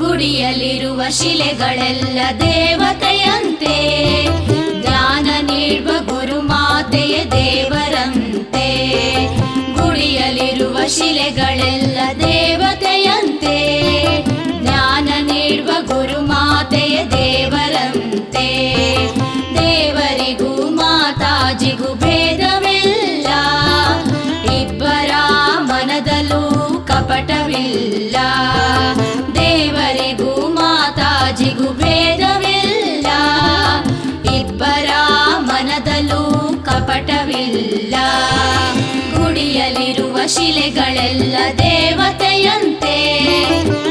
ಗುಡಿಯಲ್ಲಿರುವ ಶಿಲೆಗಳೆಲ್ಲ ದೇವತೆಯಂತೆ, ಜ್ಞಾನ ನೀಡುವ ಗುರುಮಾತೆಯ ದೇವರಂತೆ. ಗುಡಿಯಲ್ಲಿರುವ ಶಿಲೆಗಳೆಲ್ಲ ದೇವತೆಯಂತೆ, ಜ್ಞಾನ ನೀಡುವ ಗುರುಮಾತೆಯ ದೇವರಂತೆ. ದೇವರಿಗೂ ಮಾತಾಜಿಗೂ ಭೇದವಿಲ್ಲ, ಇಬ್ಬರ ಮನದಲ್ಲೂ ಕಪಟವಿಲ್ಲ. ದೇವರಿಗೂ ಮಾತಾಜಿಗೂ ಭೇದವಿಲ್ಲ, ಇಬ್ಬರ ಮನದಲ್ಲೂ ಕಪಟವಿಲ್ಲ. ಗುಡಿಯಲ್ಲಿರುವ ಶಿಲೆಗಳೆಲ್ಲ ದೇವತೆಯಂತೆ,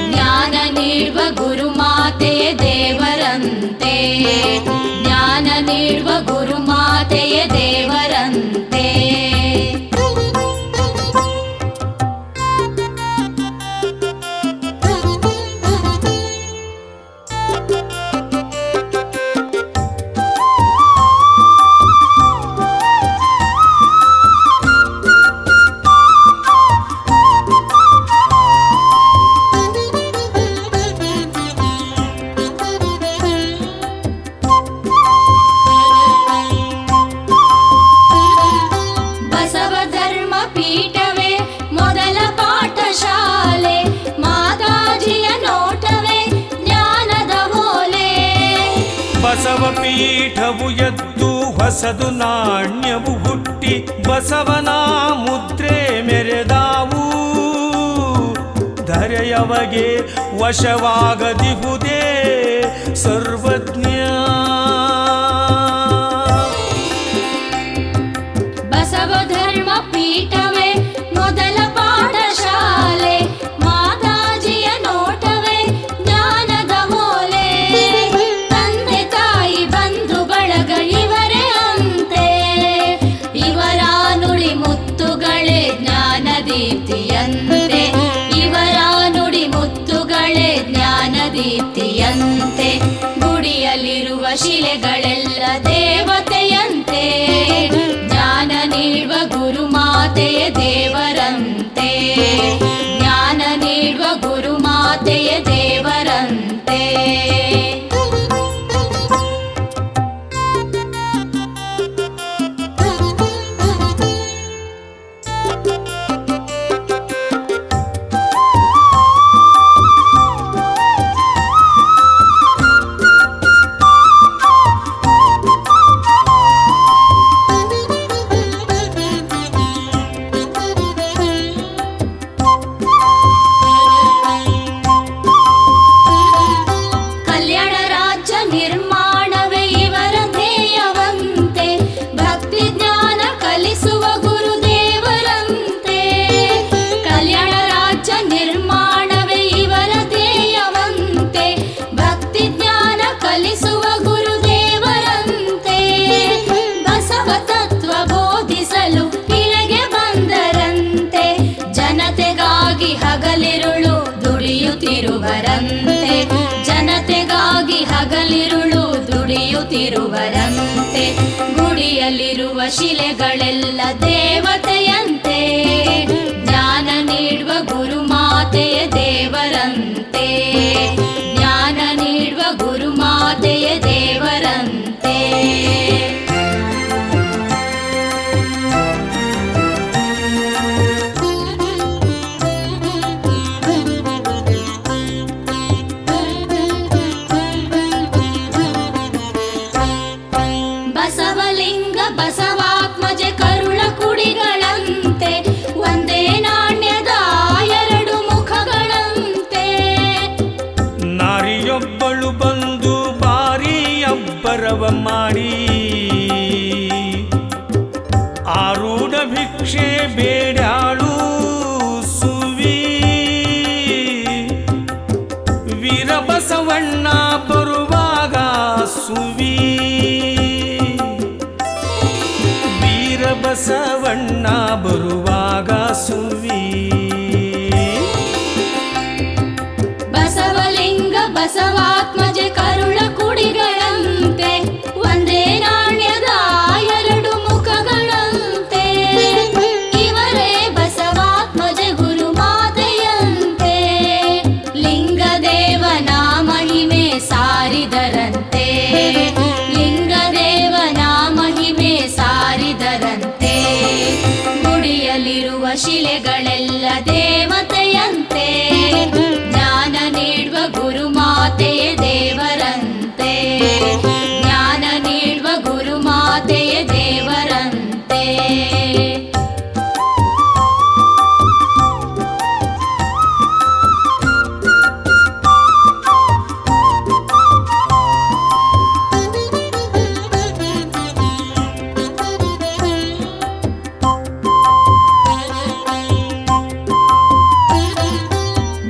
ಜ್ಞಾನ ನೀಡುವ ಗುರುಮಾತೆಯ ದೇವರಂತೆ. ಜ್ಞಾನ ನೀಡುವ ಗುರುಮಾತೆಯ ದೇವರಂತೆ. ಬಸವ ಪೀಠವು ಎದ್ದು ಹೊಸದು ನಾಣ್ಯವು ಹುಟ್ಟಿ, ಬಸವನ ಮುದ್ರೆ ಮೆರೆದಾವು. ಧರೆಯವಗೆ ವಶವಾಗದಿಹುದೇ ಸರ್ವಜ್ಞ. ಬಸವ ಧರ್ಮ ಪೀಠವೇ ಮೊದಲ ಪಾಠಶಾಲೆ, ಮಾತಾಜಿಯ ನೋಟವೇ ಜ್ಞಾನದ ಹೋಲೆ. ತಂದೆ ತಾಯಿ ಬಂಧು ಬಳಗ ಇವರೇ ಅಂತೆ, ಇವರ ನುಡಿ ಮುತ್ತುಗಳೇ ಜ್ಞಾನ ದೀಪ್ತಿಯಂತೆ. ಇವರ ನುಡಿ ಮುತ್ತುಗಳೇ ಜ್ಞಾನ ದೀಪ್ತಿಯಂತೆ. ಗುಡಿಯಲ್ಲಿರುವ ಶಿಲೆಗಳೆಲ್ಲ ದೇವತೆಯಂತೆ, ಜ್ಞಾನ ನೀಡುವ ಗುರುಮಾತೆಯ ದೇವರಂತೆ. ಜ್ಞಾನ ನೀಡುವ ಗುರುಮಾತೆಯ ದೇವರಂತೆ. ಹಗಲಿರುಳು ದುಡಿಯುತ್ತಿರುವರಂತೆ, ಜನತೆಗಾಗಿ ಹಗಲಿರುಳು ದುಡಿಯುತ್ತಿರುವರಂತೆ. ಗುಡಿಯಲ್ಲಿರುವ ಶಿಲೆಗಳೆಲ್ಲ ದೇವತೆಯಂತೆ, ಜ್ಞಾನ ನೀಡುವ ಗುರುಮಾತೆಯ ದೇವರಂತೆ. ಜ್ಞಾನ ನೀಡುವ ಗುರುಮಾತೆಯ ದೇವರಂತೆ. ಬಸವಲಿಂಗ ಬಸವಾತ್ಮಜ ಕರುಳ ಕುಡಿಗಳಂತೆ, ಬಸವಣ್ಣ ಬರುವಾಗ ಸುವಿ ವೀರ ಬಸವಣ್ಣ ಬರುವಾಗ ಸುವಿ ಬಸವಲಿಂಗ ಬಸವಾತ್ಮಜ ಕರುಳ ಕುಡಿಗಳಂತೆ ಒಂದೇ ನಾಣ್ಯದ ಎರಡು ಮುಖಗಳಂತೆ ಇವರೇ ಬಸವಾತ್ಮಜ ಗುರು ಮಾತೆಯಂತೆ ಲಿಂಗದೇವನ ಮಹಿಮೆ ಸಾರಿದರಂತೆ ಲಿಂಗದೇವನ ಮಹಿಮೆ ಸಾರಿದರಂತೆ ಗುಡಿಯಲ್ಲಿರುವ ಶಿಲೆಗಳೆಲ್ಲ ದೇವತೆಯಂತೆ ಜ್ಞಾನ ನೀಡುವ ಗುರುಮಾತೆಯ ದೇವರಂತೆ ಜ್ಞಾನ ನೀಡುವ ಗುರುಮಾತೆಯ ದೇವರಂತೆ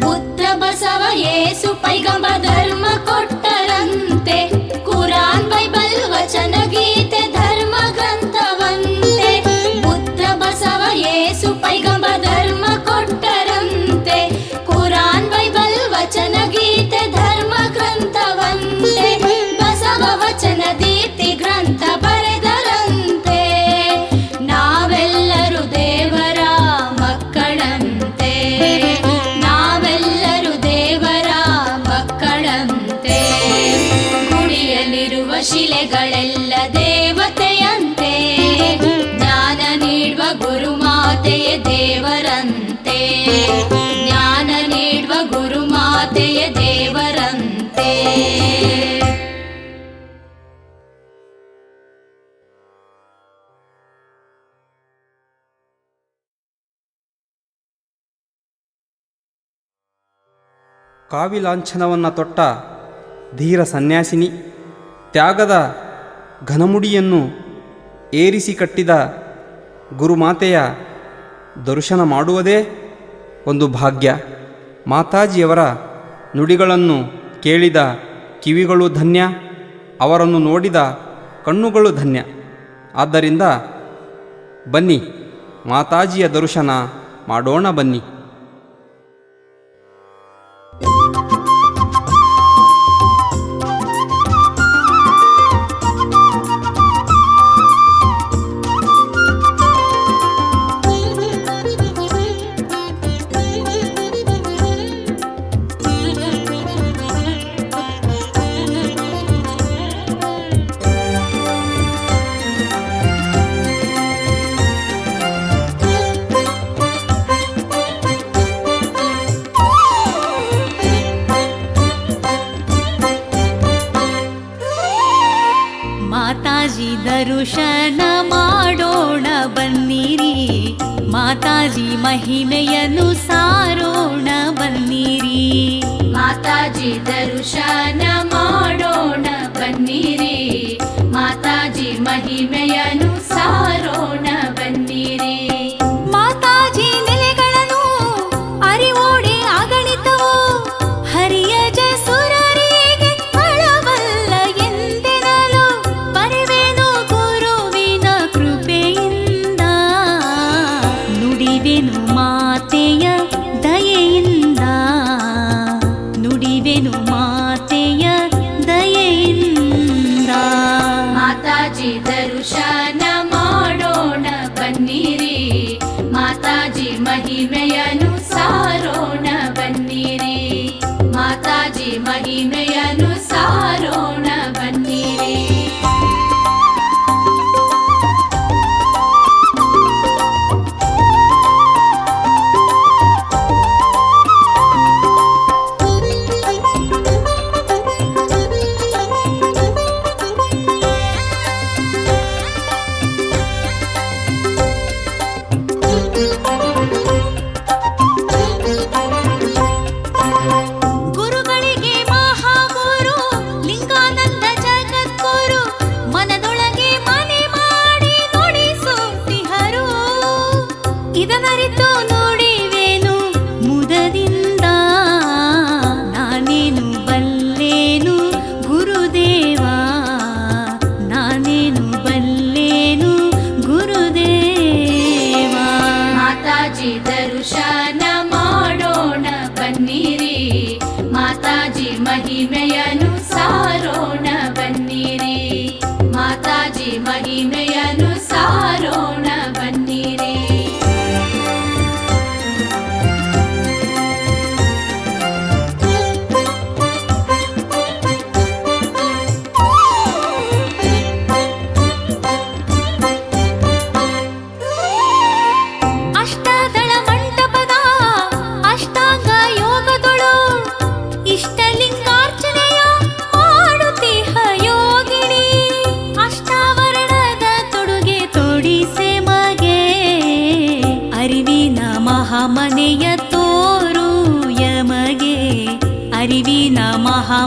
ಬುದ್ಧ ಬಸವ ಯೇಸು ಪೈಗಂಬ ಧರ್ಮ ಕೊಟ್ಟರಂತೆ ಕುರಾನ್ ಬೈಬಲ್ ವಚನ ಗೀತೆ ಧರ್ಮ ಗ್ರಂಥವಂತೆ ಬುದ್ಧ ಬಸವ ಯೇಸು ಪೈಗಂಬ ಧರ್ಮ ಕೊಟ್ಟರಂತೆ ಕುರಾನ್ ಬೈಬಲ್ ವಚನ ಗೀತೆ ಧರ್ಮ ಗ್ರಂಥವಂತೆ ಬಸವ ವಚನ ದೀಪ್ತಿ ಗ್ರಂಥ ಬರೆದರಂತೆ ನಾವೆಲ್ಲರೂ ದೇವರ ಮಕ್ಕಳಂತೆ ನಾವೆಲ್ಲರೂ ದೇವರ ಮಕ್ಕಳಂತೆ ಗುಡಿಯಲ್ಲಿರುವ ಶಿಲೆಗಳೆಲ್ಲ ದೇವತೆಯಂತೆ ಜ್ಞಾನ ನೀಡುವ ಗುರುಮಾತೆಯ ದೇವರಂತೆ ಜ್ಞಾನ ನೀಡುವ ಗುರುಮಾತೆಯ ದೇವರಂತೆ ಕಾವಿಲಾಂಛನವನ್ನು ತೊಟ್ಟ ಧೀರ ಸನ್ಯಾಸಿನಿ ತ್ಯಾಗದ ಘನಮುಡಿಯನ್ನು ಏರಿಸಿ ಕಟ್ಟಿದ ಗುರುಮಾತೆಯ ದರ್ಶನ ಮಾಡುವುದೇ ಒಂದು ಭಾಗ್ಯ. ಮಾತಾಜಿಯವರ ನುಡಿಗಳನ್ನು ಕೇಳಿದ ಕಿವಿಗಳು ಧನ್ಯ, ಅವರನ್ನು ನೋಡಿದ ಕಣ್ಣುಗಳು ಧನ್ಯ. ಆದ್ದರಿಂದ ಬನ್ನಿ, ಮಾತಾಜಿಯ ದರ್ಶನ ಮಾಡೋಣ ಬನ್ನಿ. ಮಾತಾಜಿ ದರ್ಶನ ಮಾಡೋಣ ಬನ್ನಿರಿ, ಮಾತಾಜಿ ಮಹಿಮೆಯನ್ನು ಸಾರೋಣ ಬನ್ನಿರಿ. ಮಾತಾಜಿ ದರ್ಶನ ಮಾಡೋಣ ಬನ್ನಿರಿ, ಮಾತಾಜಿ ಮಹಿಮೆಯನ್ನು ಸಾರೋಣ ಬನ್ನಿರಿ. ಮಾತಾಜಿ ನೆಲೆಗಳನ್ನು ಅರಿವೋಡೆ ಆಗಣಿತವು ಹರಿಯ ಜಸುರರಿಗೆ ಅಳವಲ್ಲ ಎಂದೆನಲು ಬರೆವೆನು ಗುರುವಿನ ಕೃಪೆಯಿಂದ ನುಡಿವೆನು ಮಾತೆಯ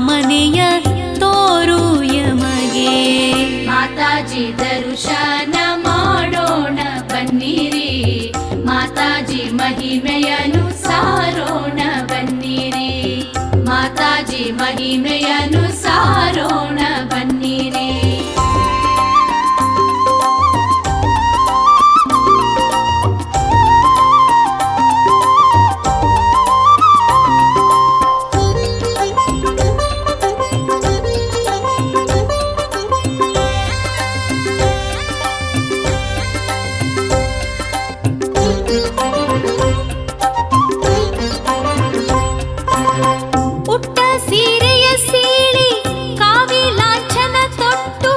ಮನೆಯ ತೋರು ಯಮಗೆ. ಮಾತಾಜಿ ದರ್ಶನ ಮಾಡೋಣ ಬನ್ನಿರಿ, ಮಾತಾಜಿ ಮಹಿಮೆಯನು ಸಾರೋಣ ಬನ್ನಿರಿ, ಮಾತಾಜಿ ಮಹಿಮೆಯನು ಸಾರೋಣ ಬನ್ನಿರಿ. ಉಟ್ಟ ಸೀರೆಯ ಸೀಳಿ ಕಾವಿ ಲಾಂಛನ ತೊಟ್ಟು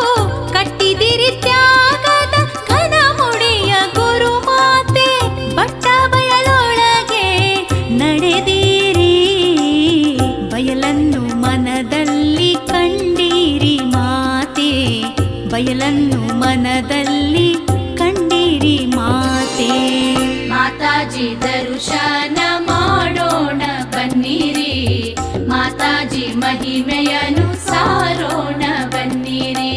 ಕಟ್ಟಿದಿರಿ ತ್ಯಾಗದ ಘನ ಮುಡಿಯ ಗುರುಮಾತೆ. ಬಟ್ಟ ಬಯಲೊಳಗೆ ನಡೆದಿರಿ, ಬಯಲನ್ನು ಮನದಲ್ಲಿ ಕಂಡಿರಿ ಮಾತೆ, ಬಯಲನ್ನು ಮನದಲ್ಲಿ ಕಂಡಿರಿ ಮಾತೆ. ಮಾತಾಜಿ ದರ್ಶನ ಮಾಡೋಣ ಬನ್ನಿರಿ, ಮಾತಾಜಿ ಮಹಿಮೆಯನು ಸಾರೋಣ ಬನ್ನಿರಿ,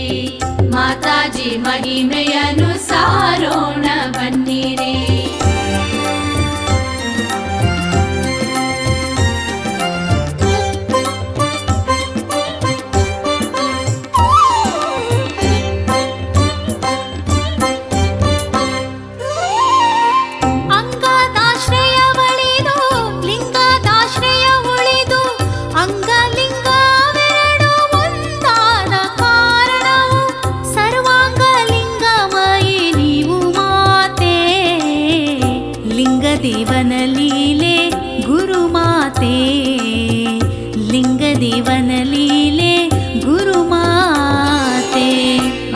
ಮಾತಾಜಿ ಮಹಿಮೆಯನು ಸಾರೋಣ ಬನ್ನಿರಿ. ಅಂಗದಾಶ್ರಯವಳಿದು ಲಿಂಗದಾಶ್ರಯ ಉಳಿದು, ಅಂಗಲಿಂಗವೆರಡು ಒಂದಾದ ಕಾರಣವು ಸರ್ವಾಂಗಲಿಂಗಮಯಿ ನೀವು ಮಾತೆ. ಲಿಂಗದೇವನ ಲೀಲೆ ಗುರುಮಾತೆ, ಲಿಂಗದೇವನ ಲೀಲೆ ಗುರುಮಾತೆ.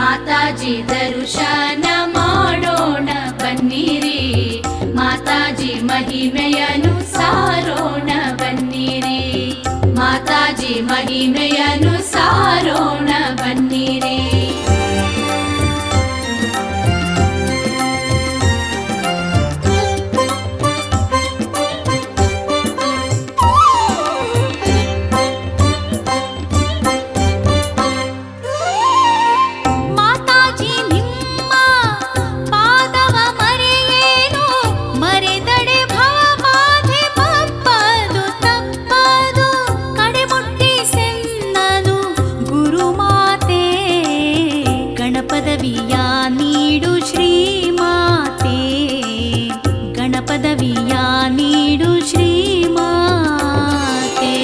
ಮಾತಾಜಿ ದರ್ಶನ ಮಾಡೋಣ ಬನ್ನಿರಿ, ಮಾತಾಜಿ ಮಹಿಮೆಯನು ಸಾರೋಣ ಬನ್ನಿರಿ, ಮಾತಾಜಿ ಮಹಿಮೆಯನು ಸಾರೋಣ ಬನ್ನಿರಿ. ಮಾತಾಜಿ ನಿಮ್ಮ ಪಾದವ ಮರೆಯೇನು, ಮರೆದಡೆ ಭವಬಾಧೆ ಬಪ್ಪದು ತಪ್ಪದು. ಕಡೆಮುಟ್ಟಿಸೆನ್ನನು ಗುರುಮಾತೆ, ಗಣಪದವಿಯ ನೀಡು ಶ್ರೀಮಾತೆ, ಗಣಪದವಿಯ ನೀಡು ಶ್ರೀಮಾತೆ.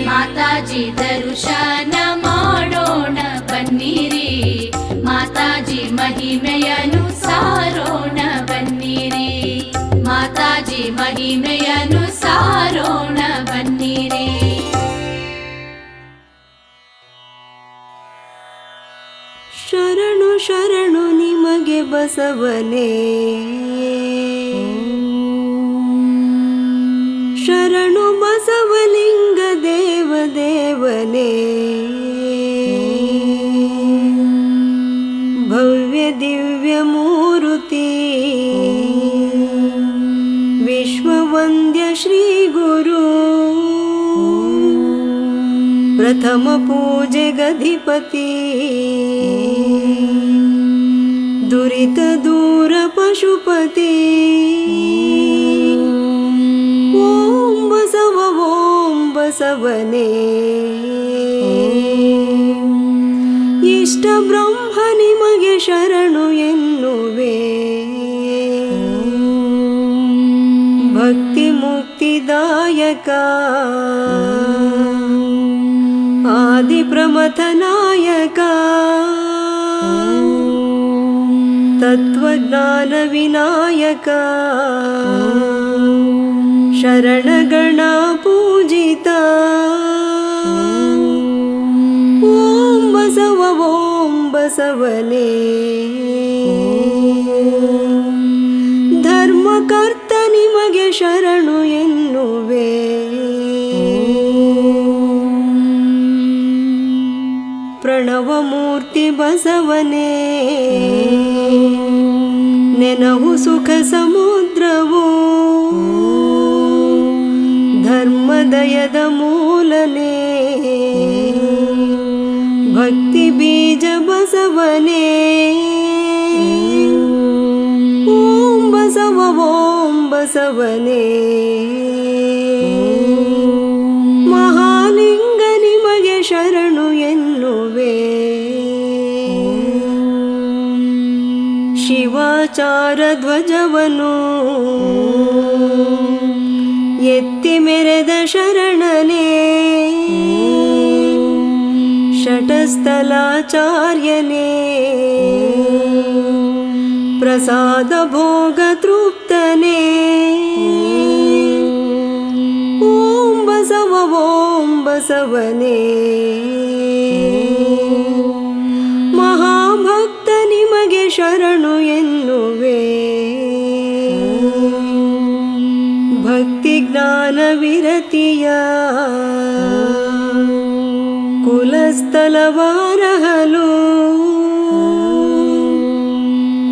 ಮಾತಾಜಿ ದರ್ಶನ ಮಾಡೋಣ ಬನ್ನಿರಿ, ಮಾತಾಜಿ ಮಹಿಮೆಯನು ಸಾರೋಣ ಬನ್ನಿರಿ, ಮಾತಾಜಿ ಮಹಿಮೆಯನು ಸಾರೋಣ ಬನ್ನಿರಿ. ಶರಣು ಶರಣು ನಿಮಗೆ ಬಸವನೇ, ಶರಣು ಬಸವಲಿಂಗ ದೇವ ದೇವನೇ. ಭವ್ಯ ದಿವ್ಯ ಮೂರುತಿ ವಿಶ್ವವಂದ್ಯ ಶ್ರೀ ಗುರು, ಪ್ರಥಮ ಪೂಜೆ ಗಧಿಪತಿ, ದುರಿತ ದೂರ ಪಶುಪತಿ. ಓಂ ಬಸವ ಓಂ ಬಸವನೇ, ಇಷ್ಟ ಬ್ರಹ್ಮ ನಿಮಗೆ ಶರಣು ಎನ್ನುವೆ. ಭಕ್ತಿ ಮುಕ್ತಿದಾಯಕ ಆದಿ ಪ್ರಮಥ ನಾಯಕ, ತತ್ವಜ್ಞಾನ ವಿನಾಯಕ, ಶರಣಗಣ ಪೂಜಿತ. ಓಂ ಬಸವ ಓಂ ಬಸವನೇ, ಧರ್ಮಕರ್ತ ನಿಮಗೆ ಶರಣು ಎನ್ನುವೆ. ಪ್ರಣವ ಮೂರ್ತಿ ಬಸವನೇ, ನೆನಹು ಸುಖ ಸಮುದ್ರವು, ಧರ್ಮದಯದ ಮೂಲನೇ. ಭಕ್ತಿ ಬೀಜ ಬಸವನೇ ಓಂ ಬಸವ ಓಂ ಬಸವನೇ ಮಹಾಲಿಂಗ ನಿಮಗೆ ಶರಣು ಎನ್ನುವೆ ಶಿವಾಚಾರ ಧ್ವಜವನು ಎತ್ತಿ ಮೆರೆದ ಶರಣನೇ ಷಟಸ್ಥಲಾಚಾರ್ಯನೇ ಪ್ರಸಾದ ಭೋಗ ತೃಪ್ತನೇ ಓಂ ಬಸವ ಓಂ ಬಸವನೇ ಮಹಾಭಕ್ತ ನಿಮಗೆ ಶರಣು ಎನ್ನುವೆ ಭಕ್ತಿ ಜ್ಞಾನ ವಿರತಿಯ ಕುಲಸ್ಥಲವಾರಹಲು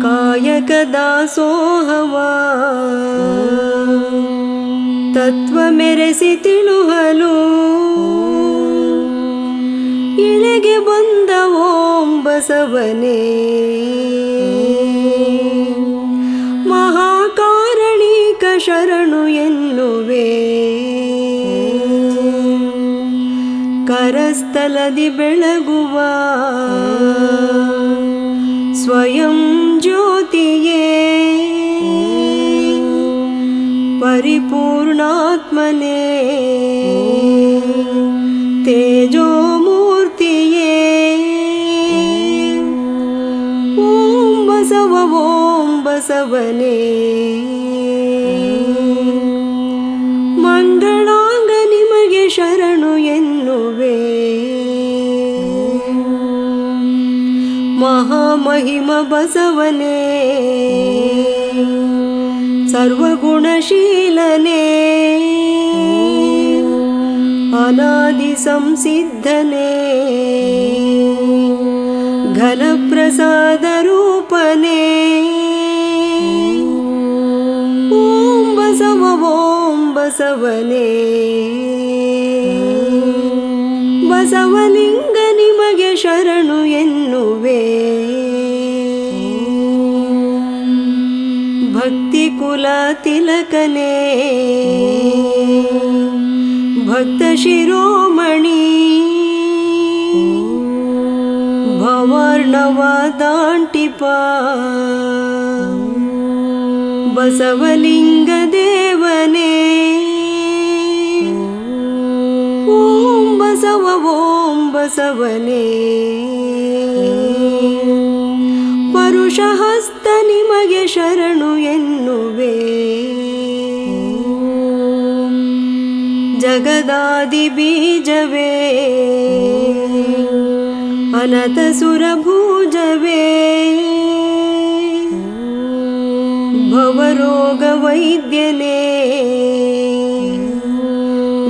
ಕಾಯಕ ದಾಸೋಹವ ತತ್ವ ಮೆರೆಸಿ ತಿಳುಹಲು ಇಳೆಗೆ ಬಂದ ಓಂ ಬಸವನೇ ಮಹಾಕಾರಣಿಕ ಶರಣು ಎನ್ನುವೆ ಕರಸ್ಥಲದಿ ಬೆಳಗುವ ಸ್ವಯಂ ಜ್ಯೋತಿಯೇ ಪರಿಪೂರ್ಣಾತ್ಮನೇ ತೇಜೋಮೂರ್ತಿಯೇ ಓಂ ಬಸವ ಓಂ ಬಸವನೇ ಮಂಗಳಾಂಗ ನಿಮಗೆ ಶರಣು ಎನ್ನುವೆ ಮಹಾಮಹಿಮ ಬಸವನೇ ಸರ್ವಗುಣಶೀಲನೇ ಅನಾದಿ ಸಂಸಿದ್ಧನೇ ಘನಪ್ರಸಾದ ರೂಪನೇ ಓಂ ಬಸವ ಓಂ ಬಸವನೇ ಬಸವಲಿಂಗ ನಿಮಗೆ ಶರಣು ಎನ್ನುವೆ ಭಕ್ತಿ ಕುಲ ತಿಲಕನೇ ಭಕ್ತ ಶಿರೋಮಣಿ ಭವಾರ್ಣವ ದಾಂಟಿಪ ಬಸವಲಿಂಗ ದೇವನೇ ಓಂ ಬಸವ ಓಂ ಬಸವನೇ ಪರುಷಹಸ್ತ ನಿಮಗೆ ಶರಣು ಎನ್ನುವೆ ಜಗದಾದಿ ಬೀಜವೇ ಅನತ ಸುರಭುಜವೇ ಭವರೋಗ ವೈದ್ಯನೇ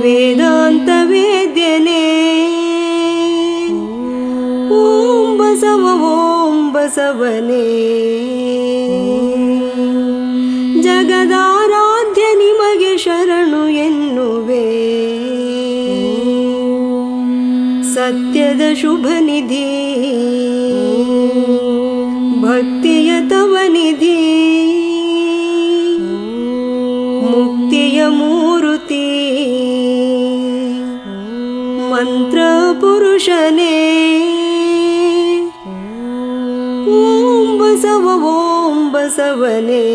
ವೇದಾಂತ ವೇದ್ಯನೇ ಓಂ ಬಸವ ಓಂ ಬಸವನೇ ಜಗದಾರಾಧ್ಯ ನಿಮಗೆ ಶರಣು ಎನ್ನುವೆ ಸತ್ಯದ ಶುಭ ನಿಧಿ ಭಕ್ತಿಯ ತವ ನಿಧಿ ಮುಕ್ತಿಯ ಮೂರುತಿ ಮಂತ್ರ ಪುರುಷನೇ ಓಂ ಬಸವ ಓಂ ಬಸವನೇ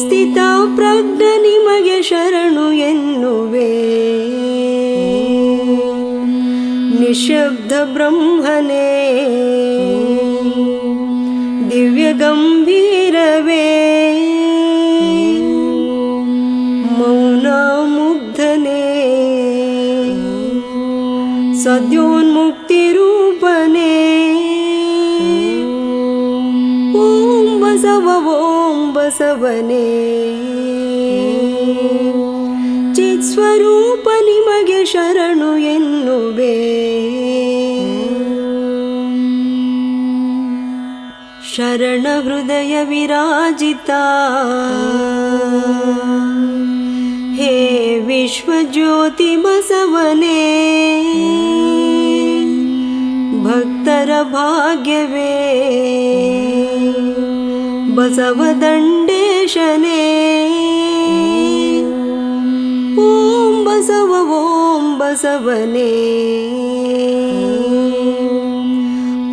ಸ್ಥಿತ ಪ್ರಜ್ಞ ನಿಮಗೆ ಶರಣು ಎನ್ನುವೆ ನಿಶಬ್ದ ಬ್ರಹ್ಮನೇ ದಿವ್ಯ ಗಂಭೀರವೇ ಮೌನ ಮುಗ್ಧನೇ ಸದ್ಯೋನ್ಮುಕ್ತಿ ರೂಪನೇ ಓಂ ಬಸವ ಓಂ ಬಸವನೇ ಚಿತ್ಸ್ವರೂಪ ನಿಮಗೆ ಶರಣು ಎನ್ನುವೆ ಶರಣ ಹೃದಯ ವಿರಾಜಿತ ಹೇ ವಿಶ್ವಜ್ಯೋತಿ ಬಸವನೇ ಭಕ್ತರ ಭಾಗ್ಯವೇ ಬಸವದಂಡೇಶನೇ ಓಂ ಬಸವ ಓಂ ಬಸವನೇ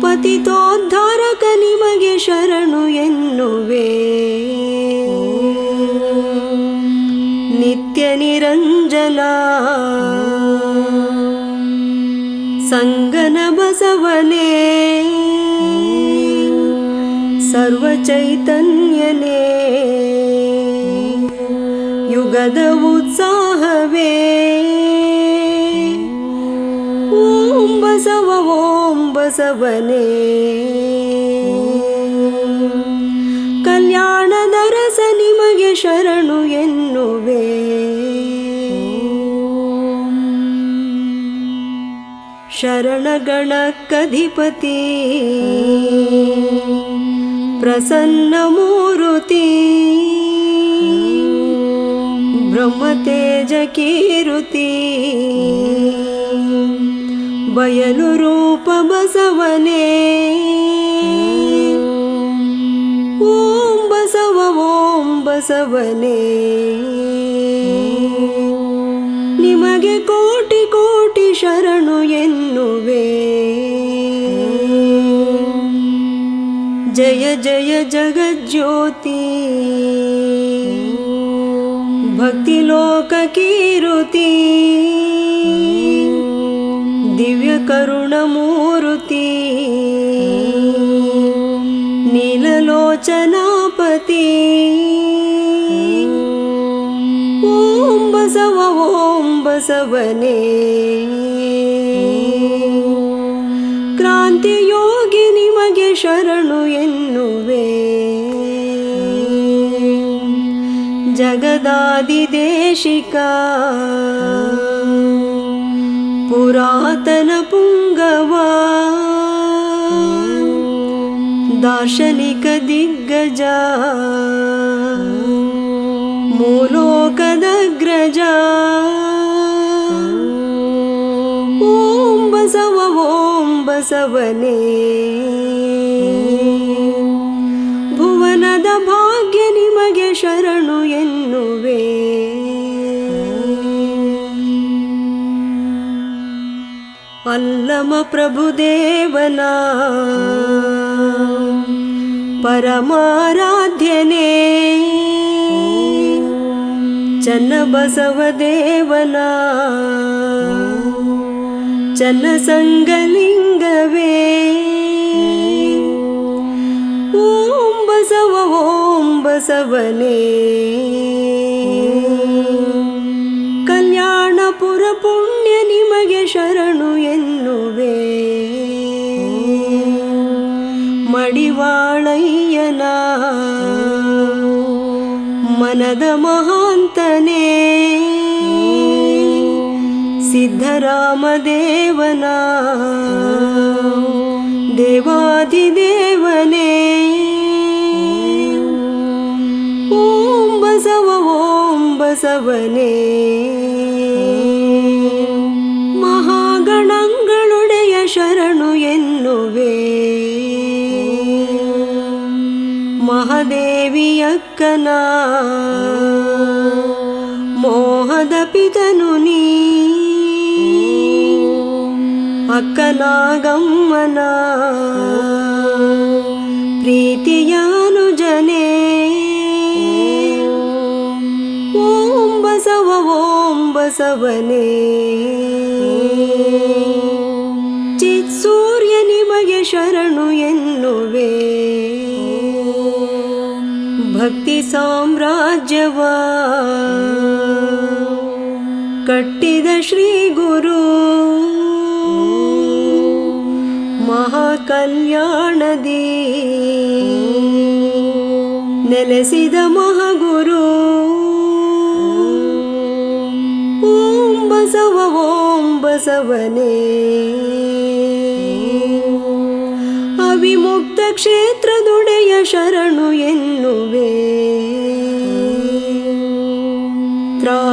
ಪತಿತೋದ್ಧಾರಕ ನಿಮಗೆ ಶರಣು ಎನ್ನುವೆ ನಿತ್ಯ ನಿರಂಜನ ಸಂಗನ ಬಸವನೇ ಸರ್ವ ಚೈತನ್ಯನೇ ಯುಗದ ಉತ್ಸಾಹವೇ ಓಂ ಬಸವ ಓಂ ಬಸವನೇ ಕಲ್ಯಾಣದ ರಸ ನಿಮಗೆ ಶರಣು ಎನ್ನುವೆ ಶರಣಗಣಕ್ಕಧಿಪತಿ ಪ್ರಸನ್ನ ಮೂರುತಿ ಬ್ರಹ್ಮತೇಜ ಕೀರುತಿ ಬಯಲು ರೂಪ ಬಸವನೇ ಓಂ ಬಸವ ಓಂ ಬಸವನೇ ನಿಮಗೆ ಕೋಟಿ ಕೋಟಿ ಶರಣು ಎನ್ನುವೆ ಜಯ ಜಯ ಜಗಜ್ಯೋತಿ ಭಕ್ತಿ ಲೋಕ ಕೀರುತಿ ದಿವ್ಯ ಕರುಣ ಮೂರುತಿ ನೀಲಲೋಚನಾಪತಿ ಓಂ ಬಸವ ಓಂ ಬಸವನೇ ಕ್ರಾಂತಿಯೋಗಿ ನಿಮಗೆ ಶರಣು ಎನ್ನುವೆ ಜಗದಾದಿದೇಶಿಕ ಪುರಾತನ ಪುಂಗವ ದಾರ್ಶನಿಕ ದಿಗ್ಗಜ ಮೂಲೋಕದಗ್ರಜ ಓಂ ಬಸವ ಓಂ ಬಸವನೇ ಭುವನದ ಭಾಗ್ಯ ನಿಮಗೆ ಶರಣು ಎನ್ನುವೆ ಅಲ್ಲಮ ಪ್ರಭುದೇವನ ಪರಮಾರಾಧ್ಯನೇ ಚನ್ನಬಸವದೇವನ ಚನ್ನಸಂಗಲಿಂಗವೇ ಓಂ ಬಸವ ಓಂ ಬಸವನೇ ಕಲ್ಯಾಣಪುರ ಪುಣ್ಯ ನಿಮಗೆ ಶರಣು ಎನ್ನುವೆ ಮಡಿವಾಳಯ್ಯನ ಮನದ ಮಹಾಂತನೇ ಸಿದ್ಧರಾಮದೇವನ ದೇವಾಧಿದೇವನೇ ಓಂ ಬಸವ ಓಂ ಬಸವನೇ ಮಹಾಗಣಗಳೊಡೆಯ ಶರಣು ಎನ್ನುವೆ ಮಹಾದೇವಿಯಕ್ಕನ ಮೋಹದ ಪಿತನು ನೀ ಅಕ್ಕನಾಗಮ್ಮನ ಪ್ರೀತಿಯಾನುಜನೇ ಓಂ ಬಸವ ಓಂ ಬಸವನೇ ಚಿತ್ಸೂರ್ಯ ನಿಮಗೆ ಶರಣು ಎನ್ನುವೆ ಭಕ್ತಿ ಸಾಮ್ರಾಜ್ಯವ ಕಟ್ಟಿದ ಶ್ರೀ ಗುರು ಮಹಾಕಲ್ಯಾಣದಿ ನೆಲೆಸಿದ ಮಹಾಗುರು ಓಂ ಬಸವ ಓಂ ಬಸವನೇ ಅವಿಮುಕ್ತ ಕ್ಷೇತ್ರದೊಡೆಯ ಶರಣು ಎನ್ನುವೆ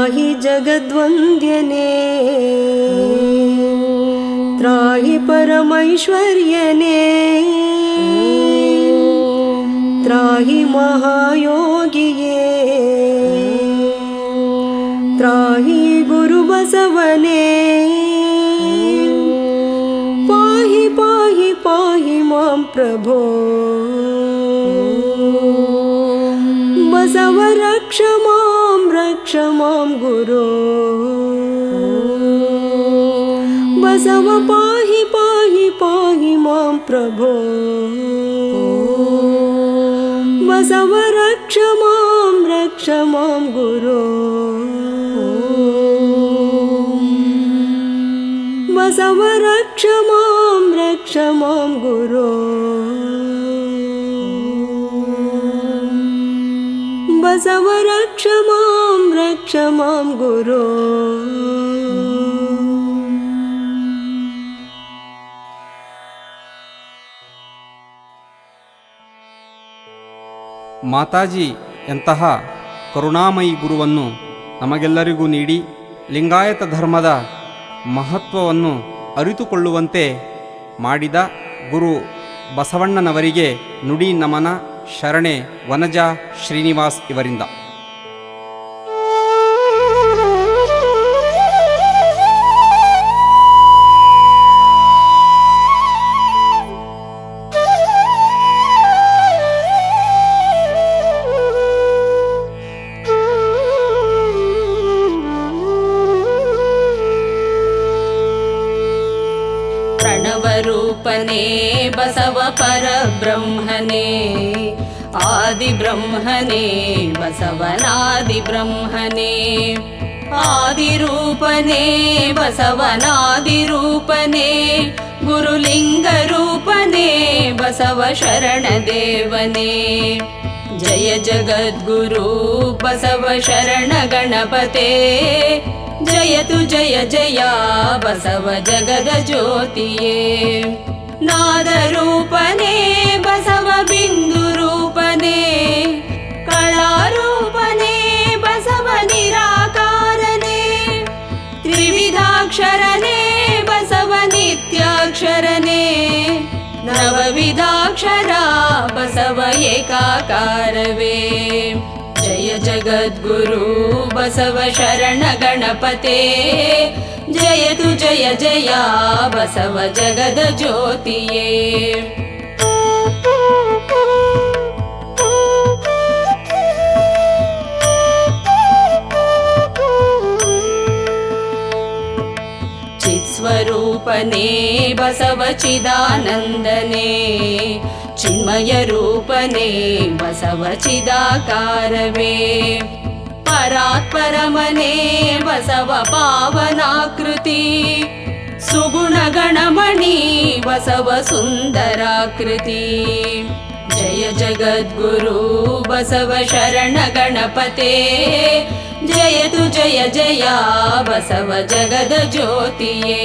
त्राहि जगद्वन्द्यने त्राहि परमैश्वर्यने त्राहि महायोगिये त्राहि गुरुबसवने पाहि पाहि पाहि मां प्रभो बसव रक्ष मां गुरो बसव पाहि पाहि पाहि मां प्रभो बसव रक्ष मां गुरो बसव रक्ष मां गुरो बसव रक्ष मां गुरो ಮಾತಾಜಿ ಎಂತಹ ಕರುಣಾಮಯಿ ಗುರುವನ್ನು ನಮಗೆಲ್ಲರಿಗೂ ನೀಡಿ ಲಿಂಗಾಯತ ಧರ್ಮದ ಮಹತ್ವವನ್ನು ಅರಿತುಕೊಳ್ಳುವಂತೆ ಮಾಡಿದ ಗುರು ಬಸವಣ್ಣನವರಿಗೆ ನುಡಿ ನಮನ ಶರಣೆ ವನಜಾ ಶ್ರೀನಿವಾಸ್ ಇವರಿಂದ. प्रणवरूपने बसव परब्रह्मने आदिब्रह्मने बसवनादिब्रह्मने आदिरूपने बसवनादिरूपने गुरुलिङ्गरूपने बसव शरणदेवने जय जगद्गुरु बसव शरणगणपते जयतु जय जया बसव जगद ज्योतिये नादरूपने बसव बिन्दुरूपने कलारूपने बसव निराकारने त्रिविधाक्षरने बसव नित्याक्षरने नवविधाक्षरा बसव एकाकारवे जय जगद्गुरु बसव शरणगणपते जयतु जय जया बसव जगद ज्योतिये चित्स्वरूपने बसव चिदानन्दने चिन्मयरूपने बसव चिदाकारवे परात्परमने बसव पावनाकृति सुगुणगणमणि बसव सुन्दराकृति जय जगद्गुरु बसव शरणगणपते जयतु जय जया बसव जगद ज्योतिये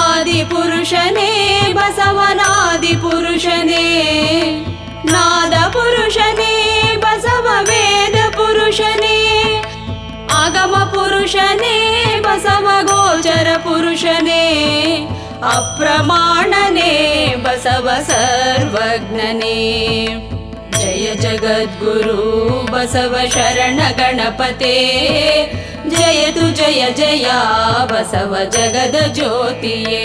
आदिपुरुषने बसवनादिपुरुषने नादपुरुषने बसव वेदपुरुषने आगमपुरुषने बसव गोचरपुरुषने अप्रमाणने बसव सर्वज्ञने जय जगद्गुरु बसव शरणगणपते जयतु जय जया बसव जगद ज्योतिये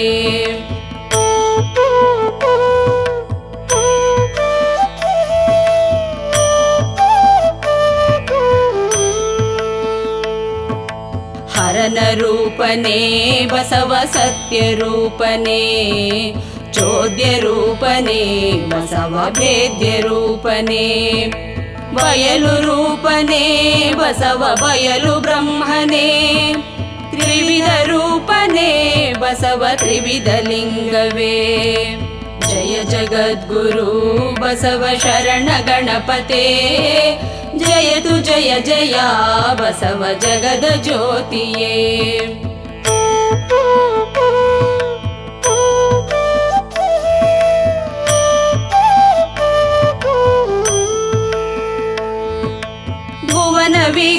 हरनरूपने बसव सत्यरूपने चोद्यरूपने बसव भेद्यरूपने बयलुरूपने बसव बयलु ब्रह्मने त्रिविधरूपने बसव त्रिविधलिङ्गवे जय जगद्गुरु बसव शरणगणपते जयतु जय जया बसव जगद ज्योतिये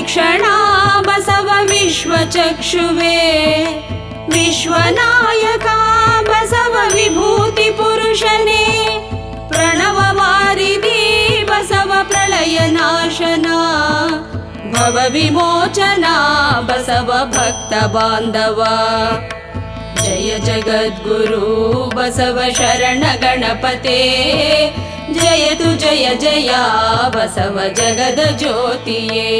ವಿಲಕ್ಷಣ ಬಸವ ವಿಶ್ವಚಕ್ಷುವೆ ವಿಶ್ವನಾಯಕ ಬಸವ ವಿಭೂತಿ ಪುರುಷನೇ ಪ್ರಣವ ವಾರಿಧಿ ಬಸವ ಪ್ರಳಯ ನಾಶನ ಭವ ವಿಮೋಚನ ಬಸವ ಭಕ್ತ ಬಾಂಧವ ಜಯ ಜಗದ್ಗುರು ಬಸವ ಶರಣ ಗಣಪತೆ ಜಯತು ಜಯ ಜಯ ಬಸವ ಜಗದ ಜ್ಯೋತಿಯೇ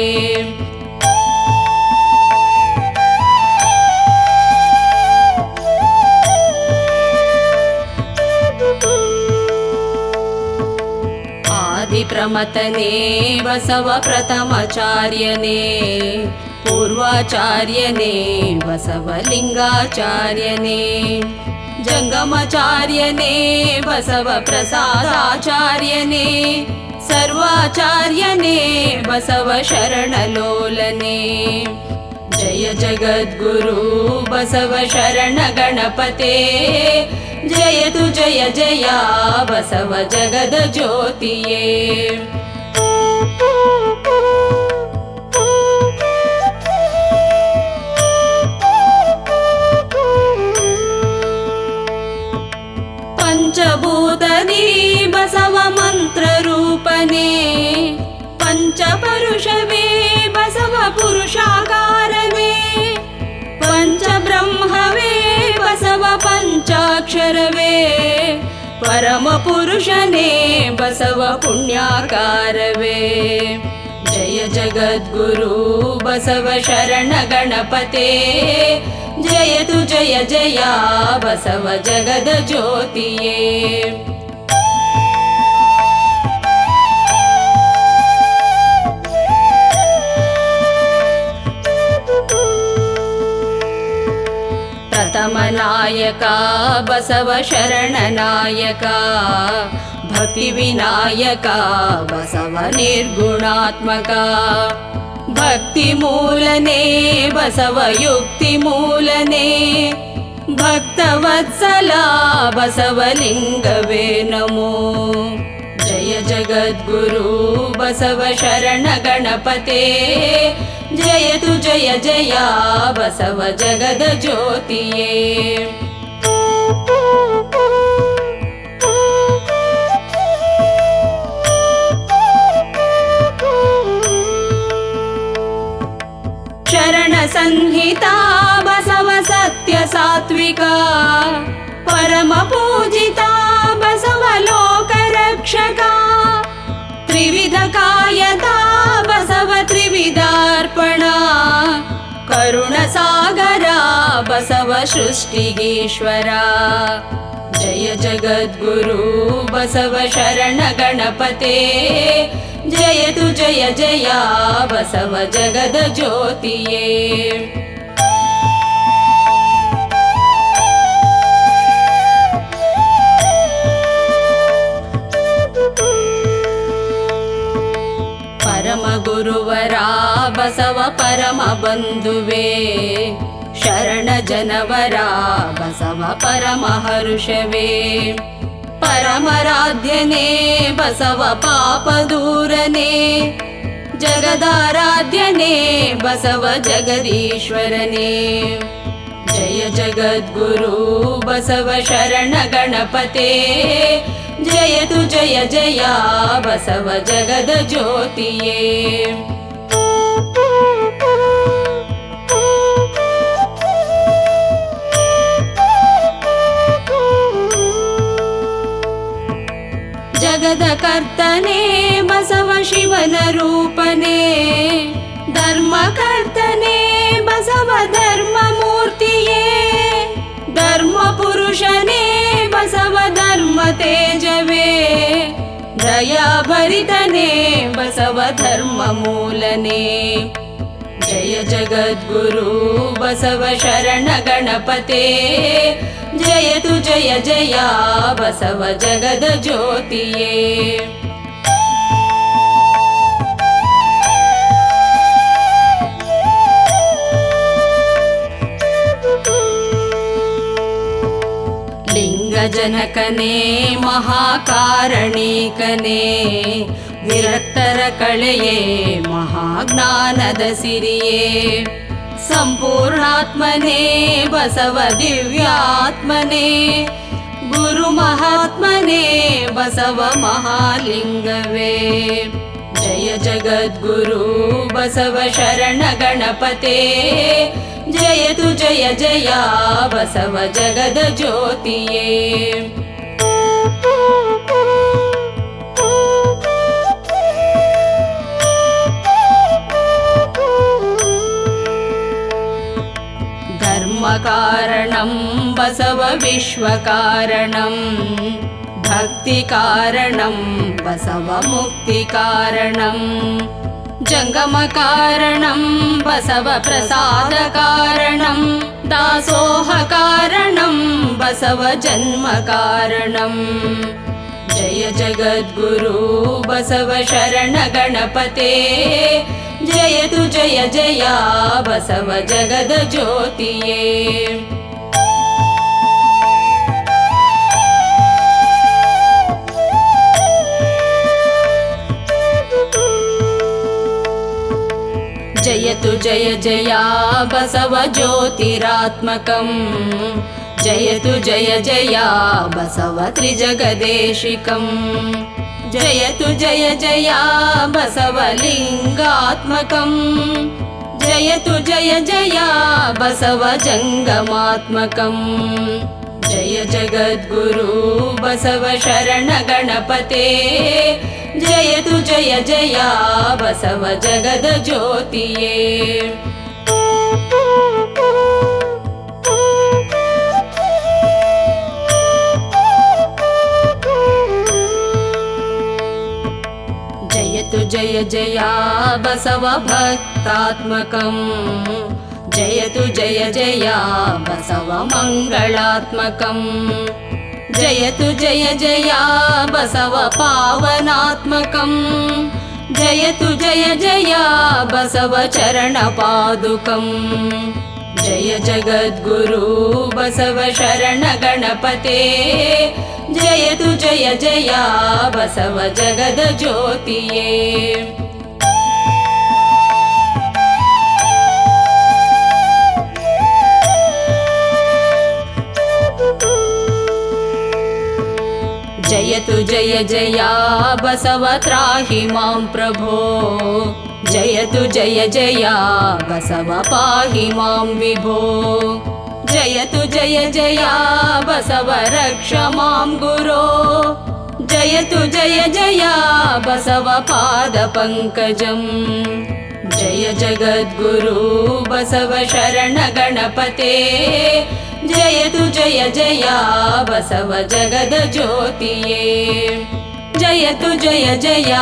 ಆದಿ ಪ್ರಮತನೇ ಬಸವ ಪ್ರಥಮಾಚಾರ್ಯನೇ पूर्वाचार्यने बसवलिंगाचार्यने जंगमाचार्यने बसव प्रसादाचार्यने सर्वाचार्यने बसव शरणलोलने जय जगद्गुरु बसव शरण गणपते जयतु जय जय बसव जगद ज्योतिये पंचभूतनी बसव मंत्र रूपने पंचपरुषवे बसव पुरुषाकारवे पंचब्रह्मवे बसव पंचाक्षरवे परम पुरुषने बसव पुण्याकारवे जय जगद्गुरु बसव शरण गणपते जयतु जय जय बसव जगद ज्योतिये प्रथमनायका बसव शरणनायका भक्तिविनायका बसव निर्गुणात्मका भक्तिमूलने बसव युक्तिमूलने भक्तवत्सला बसवलिंगवे नमो जय जगद्गुरु बसव शरण गणपते जयतु जय जय बसव जगद ज्योतिये शरण संहिता बसव सत्य सात्विका परम पूजिता बसव लोक रक्षका त्रिविध कायता बसव त्रिविधार्पणा करुण सागरा बसव सृष्टिगीश्वरा जय जगद्गुरु बसव शरण गणपते जयतु जय जय बसव जगद ज्योतिये परम गुरुवरा बसव परम बंधुवे शरण जनवरा बसव परम हर्षवे परमराध्यने बसव पाप दूरने जगदाराध्यने बसव जगदीश्वरने जय जगद्गुरु बसव शरण गणपते जयतु जय जय बसव जगद ज्योतिये जगद कर्तने बसव शिवन रूपने धर्म कर्तने बसव धर्म मूर्तिये धर्म पुरुषने बसव धर्म तेजवे दया भरितने बसव धर्म मूलने जय जगद्गुरु बसव शरण गणपते जयतु जय जय बसव जगद ज्योतिये लिंग जनकने महाकारणिकने ವಿರಕ್ತರ ಕಳೆಯೇ ಮಹಾಜ್ಞಾನದ ಸಿರಿಯೇ ಸಂಪೂರ್ಣಾತ್ಮನೇ ಬಸವ ದಿವ್ಯಾತ್ಮನೇ ಗುರು ಮಹಾತ್ಮನೇ ಬಸವ ಮಹಾಲಿಂಗವೇ ಜಯ ಜಗದ್ಗುರು ಬಸವ ಶರಣ ಗಣಪತೆ ಜಯತು ಜಯ ಜಯ ಬಸವ ಜಗದ ಜ್ಯೋತಿಯೇ ಧರ್ಮಕಾರಣಂ ಬಸವ ವಿಶ್ವಕಾರಣಂ ಭಕ್ತಿಕಾರಣಂ ಬಸವ ಮುಕ್ತಿಕಾರಣಂ ಜಂಗಮಕಾರಣಂ ಬಸವ ಪ್ರಸಾದಕಾರಣಂ ದಾಸೋಹಕಾರಣಂ ಬಸವ ಜನ್ಮಕಾರಣಂ ಜಯ ಜಗದ್ಗುರು ಬಸವ ಶರಣ ಗಣಪತೆ ಜಯತು ಜಯ ಜಯ ಬಸವ ಜಗದ ಜ್ಯೋತಿಯೇ जयतु जय जय बसव ज्योतिरात्मकं जयतु जय जय बसव त्रिजगदेशिकं जयतु जय जय बसव लिंगात्मकं जयतु जय जय बसव जंगमात्मकं जय जगद्गुरु बसव शरण गणपते जयतु जय जय बसव जगद ज्योतिये जयतु जय जय बसव भक्तात्मकं जयतु जय जय बसव मंगलात्मकं जयतु जय जय बसव पावनात्मकं जयतु जय जय बसव चरणपादुकं जय जगद्गुरु बसव शरण गणपते जयतु जय जय बसव जगद ज्योतिये जयतु जय जय बसव त्राहि मां प्रभो जयतु जय जय बसव पाहि मां विभो जयतु जय जय बसव रक्ष मां गुरो जयतु जय जय बसव पादपङ्कजं जय जगद्गुरु बसव शरण गणपते जयतु जय जय बसव जगद ज्योतिये जयतु जय जय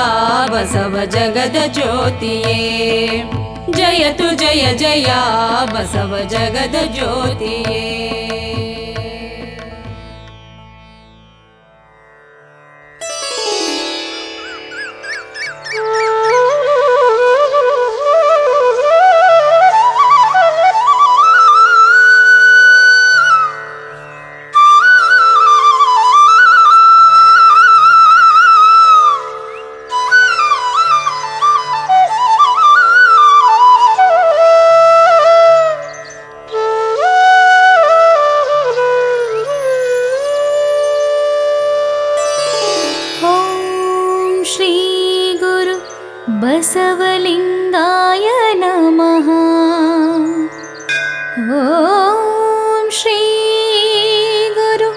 बसव जगद ज्योतिये जयतु जय जय बसव जगद ज्योतिये बसवलिंगाय नमः। ॐ श्री गुरु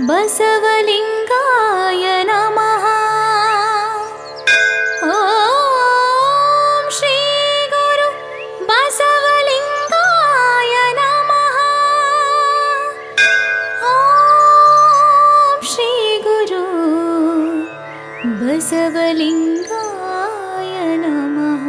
बसवलिंगाय नमः। ॐ श्री गुरु बसवलिंगाय नमः। ॐ श्री गुरु बसवलिंगाय नमः।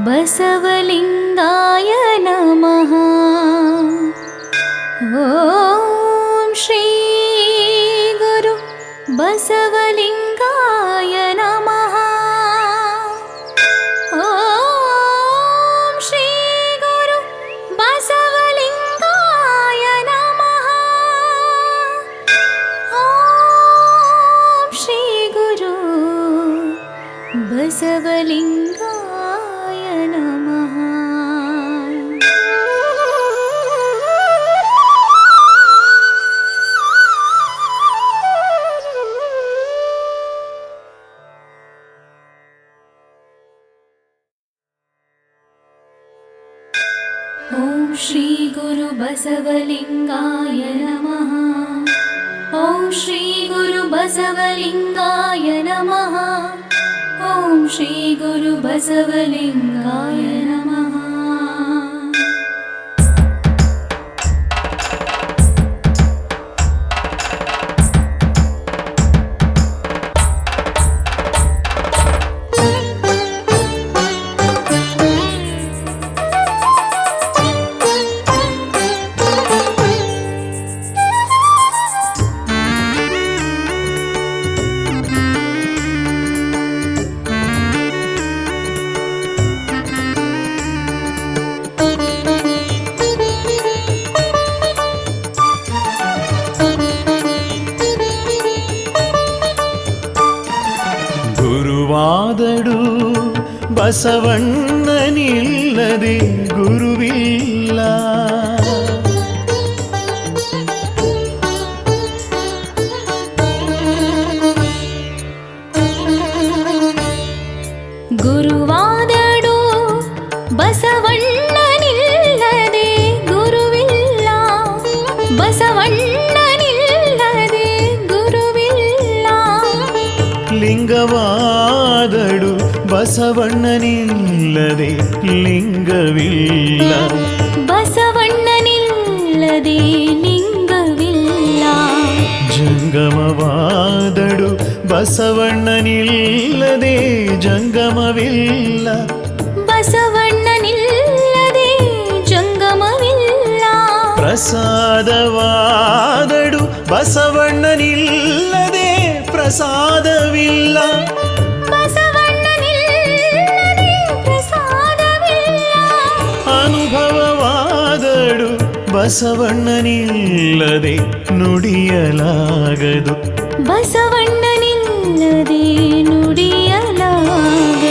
ಬಸವಲಿಂಗಾಯ ನಮಃ. ಓಂ ಶ್ರೀ ಗುರು ಬಸವಲಿಂಗಾಯ ನಮಃ. ಓಂ ಶ್ರೀ ಗುರು ಬಸವಲಿಂಗಾಯ ನಮಃ. ಓಂ ಶ್ರೀ ಗುರು ಬಸವಲಿಂಗಾಯ ನಮಃ. ಓಂ ಶ್ರೀ ಗುರು ಬಸವಲಿಂಗಾಯ ನಮಃ. ಓಂ ಶ್ರೀ ಗುರು ಬಸವಲಿಂಗಾಯ ನಮಃ. ಓಂ ಶ್ರೀ ಗುರು ಬಸವಲಿಂಗಾಯ ನಮಃ. ಗುರುವಾದಡು ಬಸವಣ್ಣನಿಲ್ಲದೆ ಗುರುವಿಲ್ಲ. ಗುರುವಾದಡು ಬಸವಣ್ಣನಿಲ್ಲದೆ ಗುರುವಿಲ್ಲ. ಬಸವಣ್ಣನಿಲ್ಲದೆ ಗುರುವಿಲ್ಲ. ಲಿಂಗವಾದಡು ಬಸವಣ್ಣನಿಲ್ಲದೆ ಲಿಂಗವಿಲ್ಲ. ಬಸವಣ್ಣನಿಲ್ಲದೆ ಲಿಂಗವಿಲ್ಲ. ಜಂಗಮವಾದಡು ಬಸವಣ್ಣನಿಲ್ಲದೆ ಜಂಗಮವಿಲ್ಲ. ಬಸವಣ್ಣನಿಲ್ಲದೆ ಜಂಗಮವಿಲ್ಲ. ಪ್ರಸಾದವಾದಡು ಬಸವಣ್ಣನಿಲ್ಲದೆ ಪ್ರಸಾದವಿಲ್ಲ. ಬಸವಣ್ಣನಿಲ್ಲದೆ ಪ್ರಸಾದವಿಲ್ಲ. ಅನುಭವವಾದಡು ಬಸವಣ್ಣನಿಲ್ಲದೆ ನುಡಿಯಲಾಗದು. ಬಸವಣ್ಣನಿಲ್ಲದೆ ನುಡಿಯಲಾಗದು.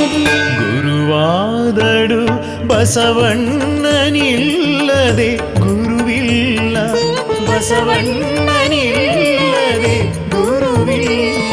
ಗುರುವಾದಡು ಬಸವಣ್ಣನಿಲ್ಲದೆ ಗುರುವಿಲ್ಲ. ಬಸವಣ್ಣನಿಲ್ಲದೆ ಗುರುವಿಲ್ಲ.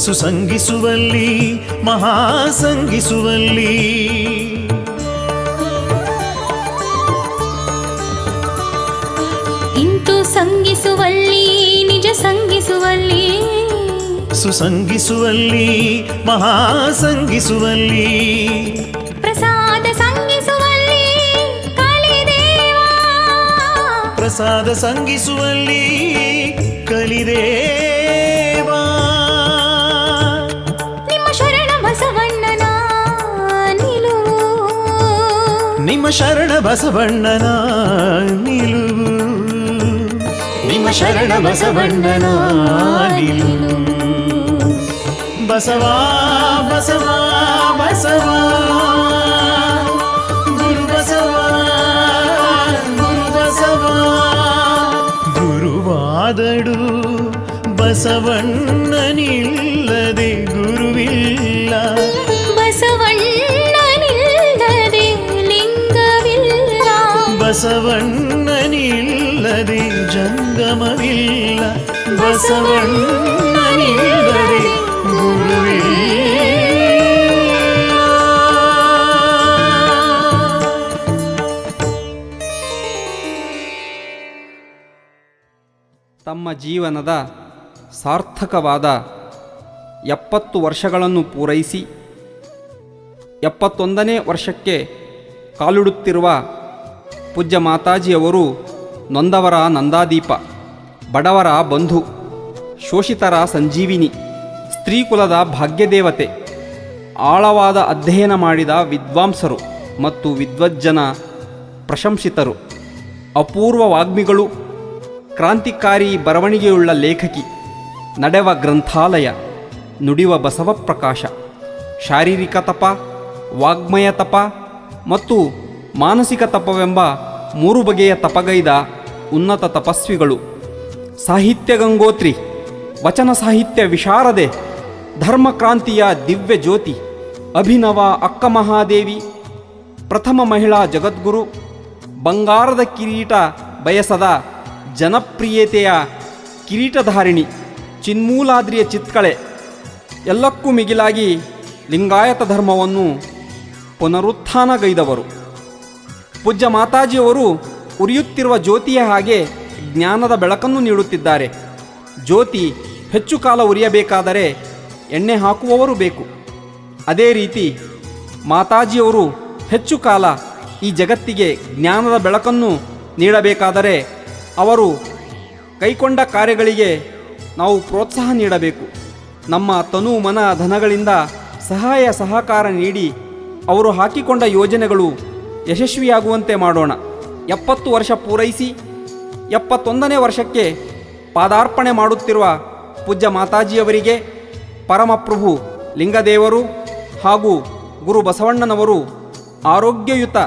ಸುಸಂಗಿಸುವಲ್ಲಿ ಮಹಾಸಂಗಿಸುವಲ್ಲಿ ಇಂತು ಸಂಗಿಸುವಲ್ಲಿ ನಿಜ ಸಂಗಿಸುವಲ್ಲಿ. ಸುಸಂಗಿಸುವಲ್ಲಿ ಮಹಾಸಂಗಿಸುವಲ್ಲಿ. ಪ್ರಸಾದ ಸಂಗಿಸುವಲ್ಲಿ ಕಲಿದೇವ. ಪ್ರಸಾದ ಸಂಗಿಸುವಲ್ಲಿ ಕಲಿದೇವ. ನಿಮ್ಮ ಶರಣ ಬಸವಣ್ಣನ ನಿಲುವು. ನಿಮ್ಮ ಶರಣ ಬಸವಣ್ಣನ ನಿಲುವು. ನಿಮ್ಮ ಶರಣ ಬಸವಣ್ಣನ ನಿಲುವು. ಬಸವ ಬಸವ ಬಸವ ಗುರು ಬಸವ ಗುರು ಬಸವ. ಗುರುವಾದಡು ಬಸವಣ್ಣನಿಲ್ಲದೆ ಗುರುವಿಲ್ಲ. ಬಸವಣ್ಣನಿಲ್ಲದೆ ಲಿಂಗವಿಲ್ಲ. ಬಸವಣ್ಣನಿಲ್ಲದೆ ಜಂಗಮವಿಲ್ಲ. ಬಸವಣ್ಣನಿಲ್ಲದೆ ಗುರುವಿಲ್ಲ. ಜೀವನದ ಸಾರ್ಥಕವಾದ 70 ವರ್ಷಗಳನ್ನು ಪೂರೈಸಿ 71ನೇ ವರ್ಷಕ್ಕೆ ಕಾಲಿಡುತ್ತಿರುವ ಪೂಜ್ಯ ಮಾತಾಜಿಯವರು ನೊಂದವರ ನಂದಾದೀಪ, ಬಡವರ ಬಂಧು, ಶೋಷಿತರ ಸಂಜೀವಿನಿ, ಸ್ತ್ರೀಕುಲದ ಭಾಗ್ಯದೇವತೆ, ಆಳವಾದ ಅಧ್ಯಯನ ಮಾಡಿದ ವಿದ್ವಾಂಸರು ಮತ್ತು ವಿದ್ವಜ್ಜನ ಪ್ರಶಂಸಿತರು, ಅಪೂರ್ವ ವಾಗ್ಮಿಗಳು, ಕ್ರಾಂತಿಕಾರಿ ಬರವಣಿಗೆಯುಳ್ಳ ಲೇಖಕಿ, ನಡೆವ ಗ್ರಂಥಾಲಯ, ನುಡಿವ ಬಸವಪ್ರಕಾಶ, ಶಾರೀರಿಕ ತಪ, ವಾಗ್ಮಯ ತಪ ಮತ್ತು ಮಾನಸಿಕ ತಪವೆಂಬ 3 ಬಗೆಯ ತಪಗೈದ ಉನ್ನತ ತಪಸ್ವಿಗಳು, ಸಾಹಿತ್ಯ ಗಂಗೋತ್ರಿ, ವಚನ ಸಾಹಿತ್ಯ ವಿಶಾರದೆ, ಧರ್ಮಕ್ರಾಂತಿಯ ದಿವ್ಯ ಜ್ಯೋತಿ, ಅಭಿನವ ಅಕ್ಕ ಮಹಾದೇವಿ, ಪ್ರಥಮ ಮಹಿಳಾ ಜಗದ್ಗುರು, ಬಂಗಾರದ ಕಿರೀಟ ಬಯಸದ ಜನಪ್ರಿಯತೆಯ ಕಿರೀಟಧಾರಿಣಿ, ಚಿನ್ಮೂಲಾದ್ರಿಯ ಚಿತ್ಕಳೆ, ಎಲ್ಲಕ್ಕೂ ಮಿಗಿಲಾಗಿ ಲಿಂಗಾಯತ ಧರ್ಮವನ್ನು ಪುನರುತ್ಥಾನಗೈದವರು. ಪೂಜ್ಯ ಮಾತಾಜಿಯವರು ಉರಿಯುತ್ತಿರುವ ಜ್ಯೋತಿಯ ಹಾಗೆ ಜ್ಞಾನದ ಬೆಳಕನ್ನು ನೀಡುತ್ತಿದ್ದಾರೆ. ಜ್ಯೋತಿ ಹೆಚ್ಚು ಕಾಲ ಉರಿಯಬೇಕಾದರೆ ಎಣ್ಣೆ ಹಾಕುವವರು ಬೇಕು. ಅದೇ ರೀತಿ ಮಾತಾಜಿಯವರು ಹೆಚ್ಚು ಕಾಲ ಈ ಜಗತ್ತಿಗೆ ಜ್ಞಾನದ ಬೆಳಕನ್ನು ನೀಡಬೇಕಾದರೆ ಅವರು ಕೈಕೊಂಡ ಕಾರ್ಯಗಳಿಗೆ ನಾವು ಪ್ರೋತ್ಸಾಹ ನೀಡಬೇಕು. ನಮ್ಮ ತನು ಮನ ಧನಗಳಿಂದ ಸಹಾಯ ಸಹಕಾರ ನೀಡಿ ಅವರು ಹಾಕಿಕೊಂಡ ಯೋಜನೆಗಳು ಯಶಸ್ವಿಯಾಗುವಂತೆ ಮಾಡೋಣ. 70 ವರ್ಷ ಪೂರೈಸಿ 71ನೇ ವರ್ಷಕ್ಕೆ ಪಾದಾರ್ಪಣೆ ಮಾಡುತ್ತಿರುವ ಪೂಜ್ಯ ಮಾತಾಜಿಯವರಿಗೆ ಪರಮಪ್ರಭು ಲಿಂಗದೇವರು ಹಾಗೂ ಗುರು ಬಸವಣ್ಣನವರು ಆರೋಗ್ಯಯುತ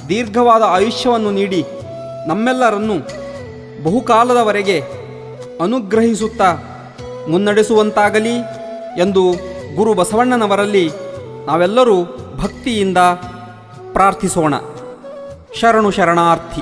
ದೀರ್ಘವಾದ ಆಯುಷ್ಯವನ್ನು ನೀಡಿ ನಮ್ಮೆಲ್ಲರನ್ನು ಬಹುಕಾಲದವರೆಗೆ ಅನುಗ್ರಹಿಸುತ್ತಾ ಮುನ್ನಡೆಸುವಂತಾಗಲಿ ಎಂದು ಗುರು ಬಸವಣ್ಣನವರಲ್ಲಿ ನಾವೆಲ್ಲರೂ ಭಕ್ತಿಯಿಂದ ಪ್ರಾರ್ಥಿಸೋಣ. ಶರಣು ಶರಣಾರ್ಥಿ.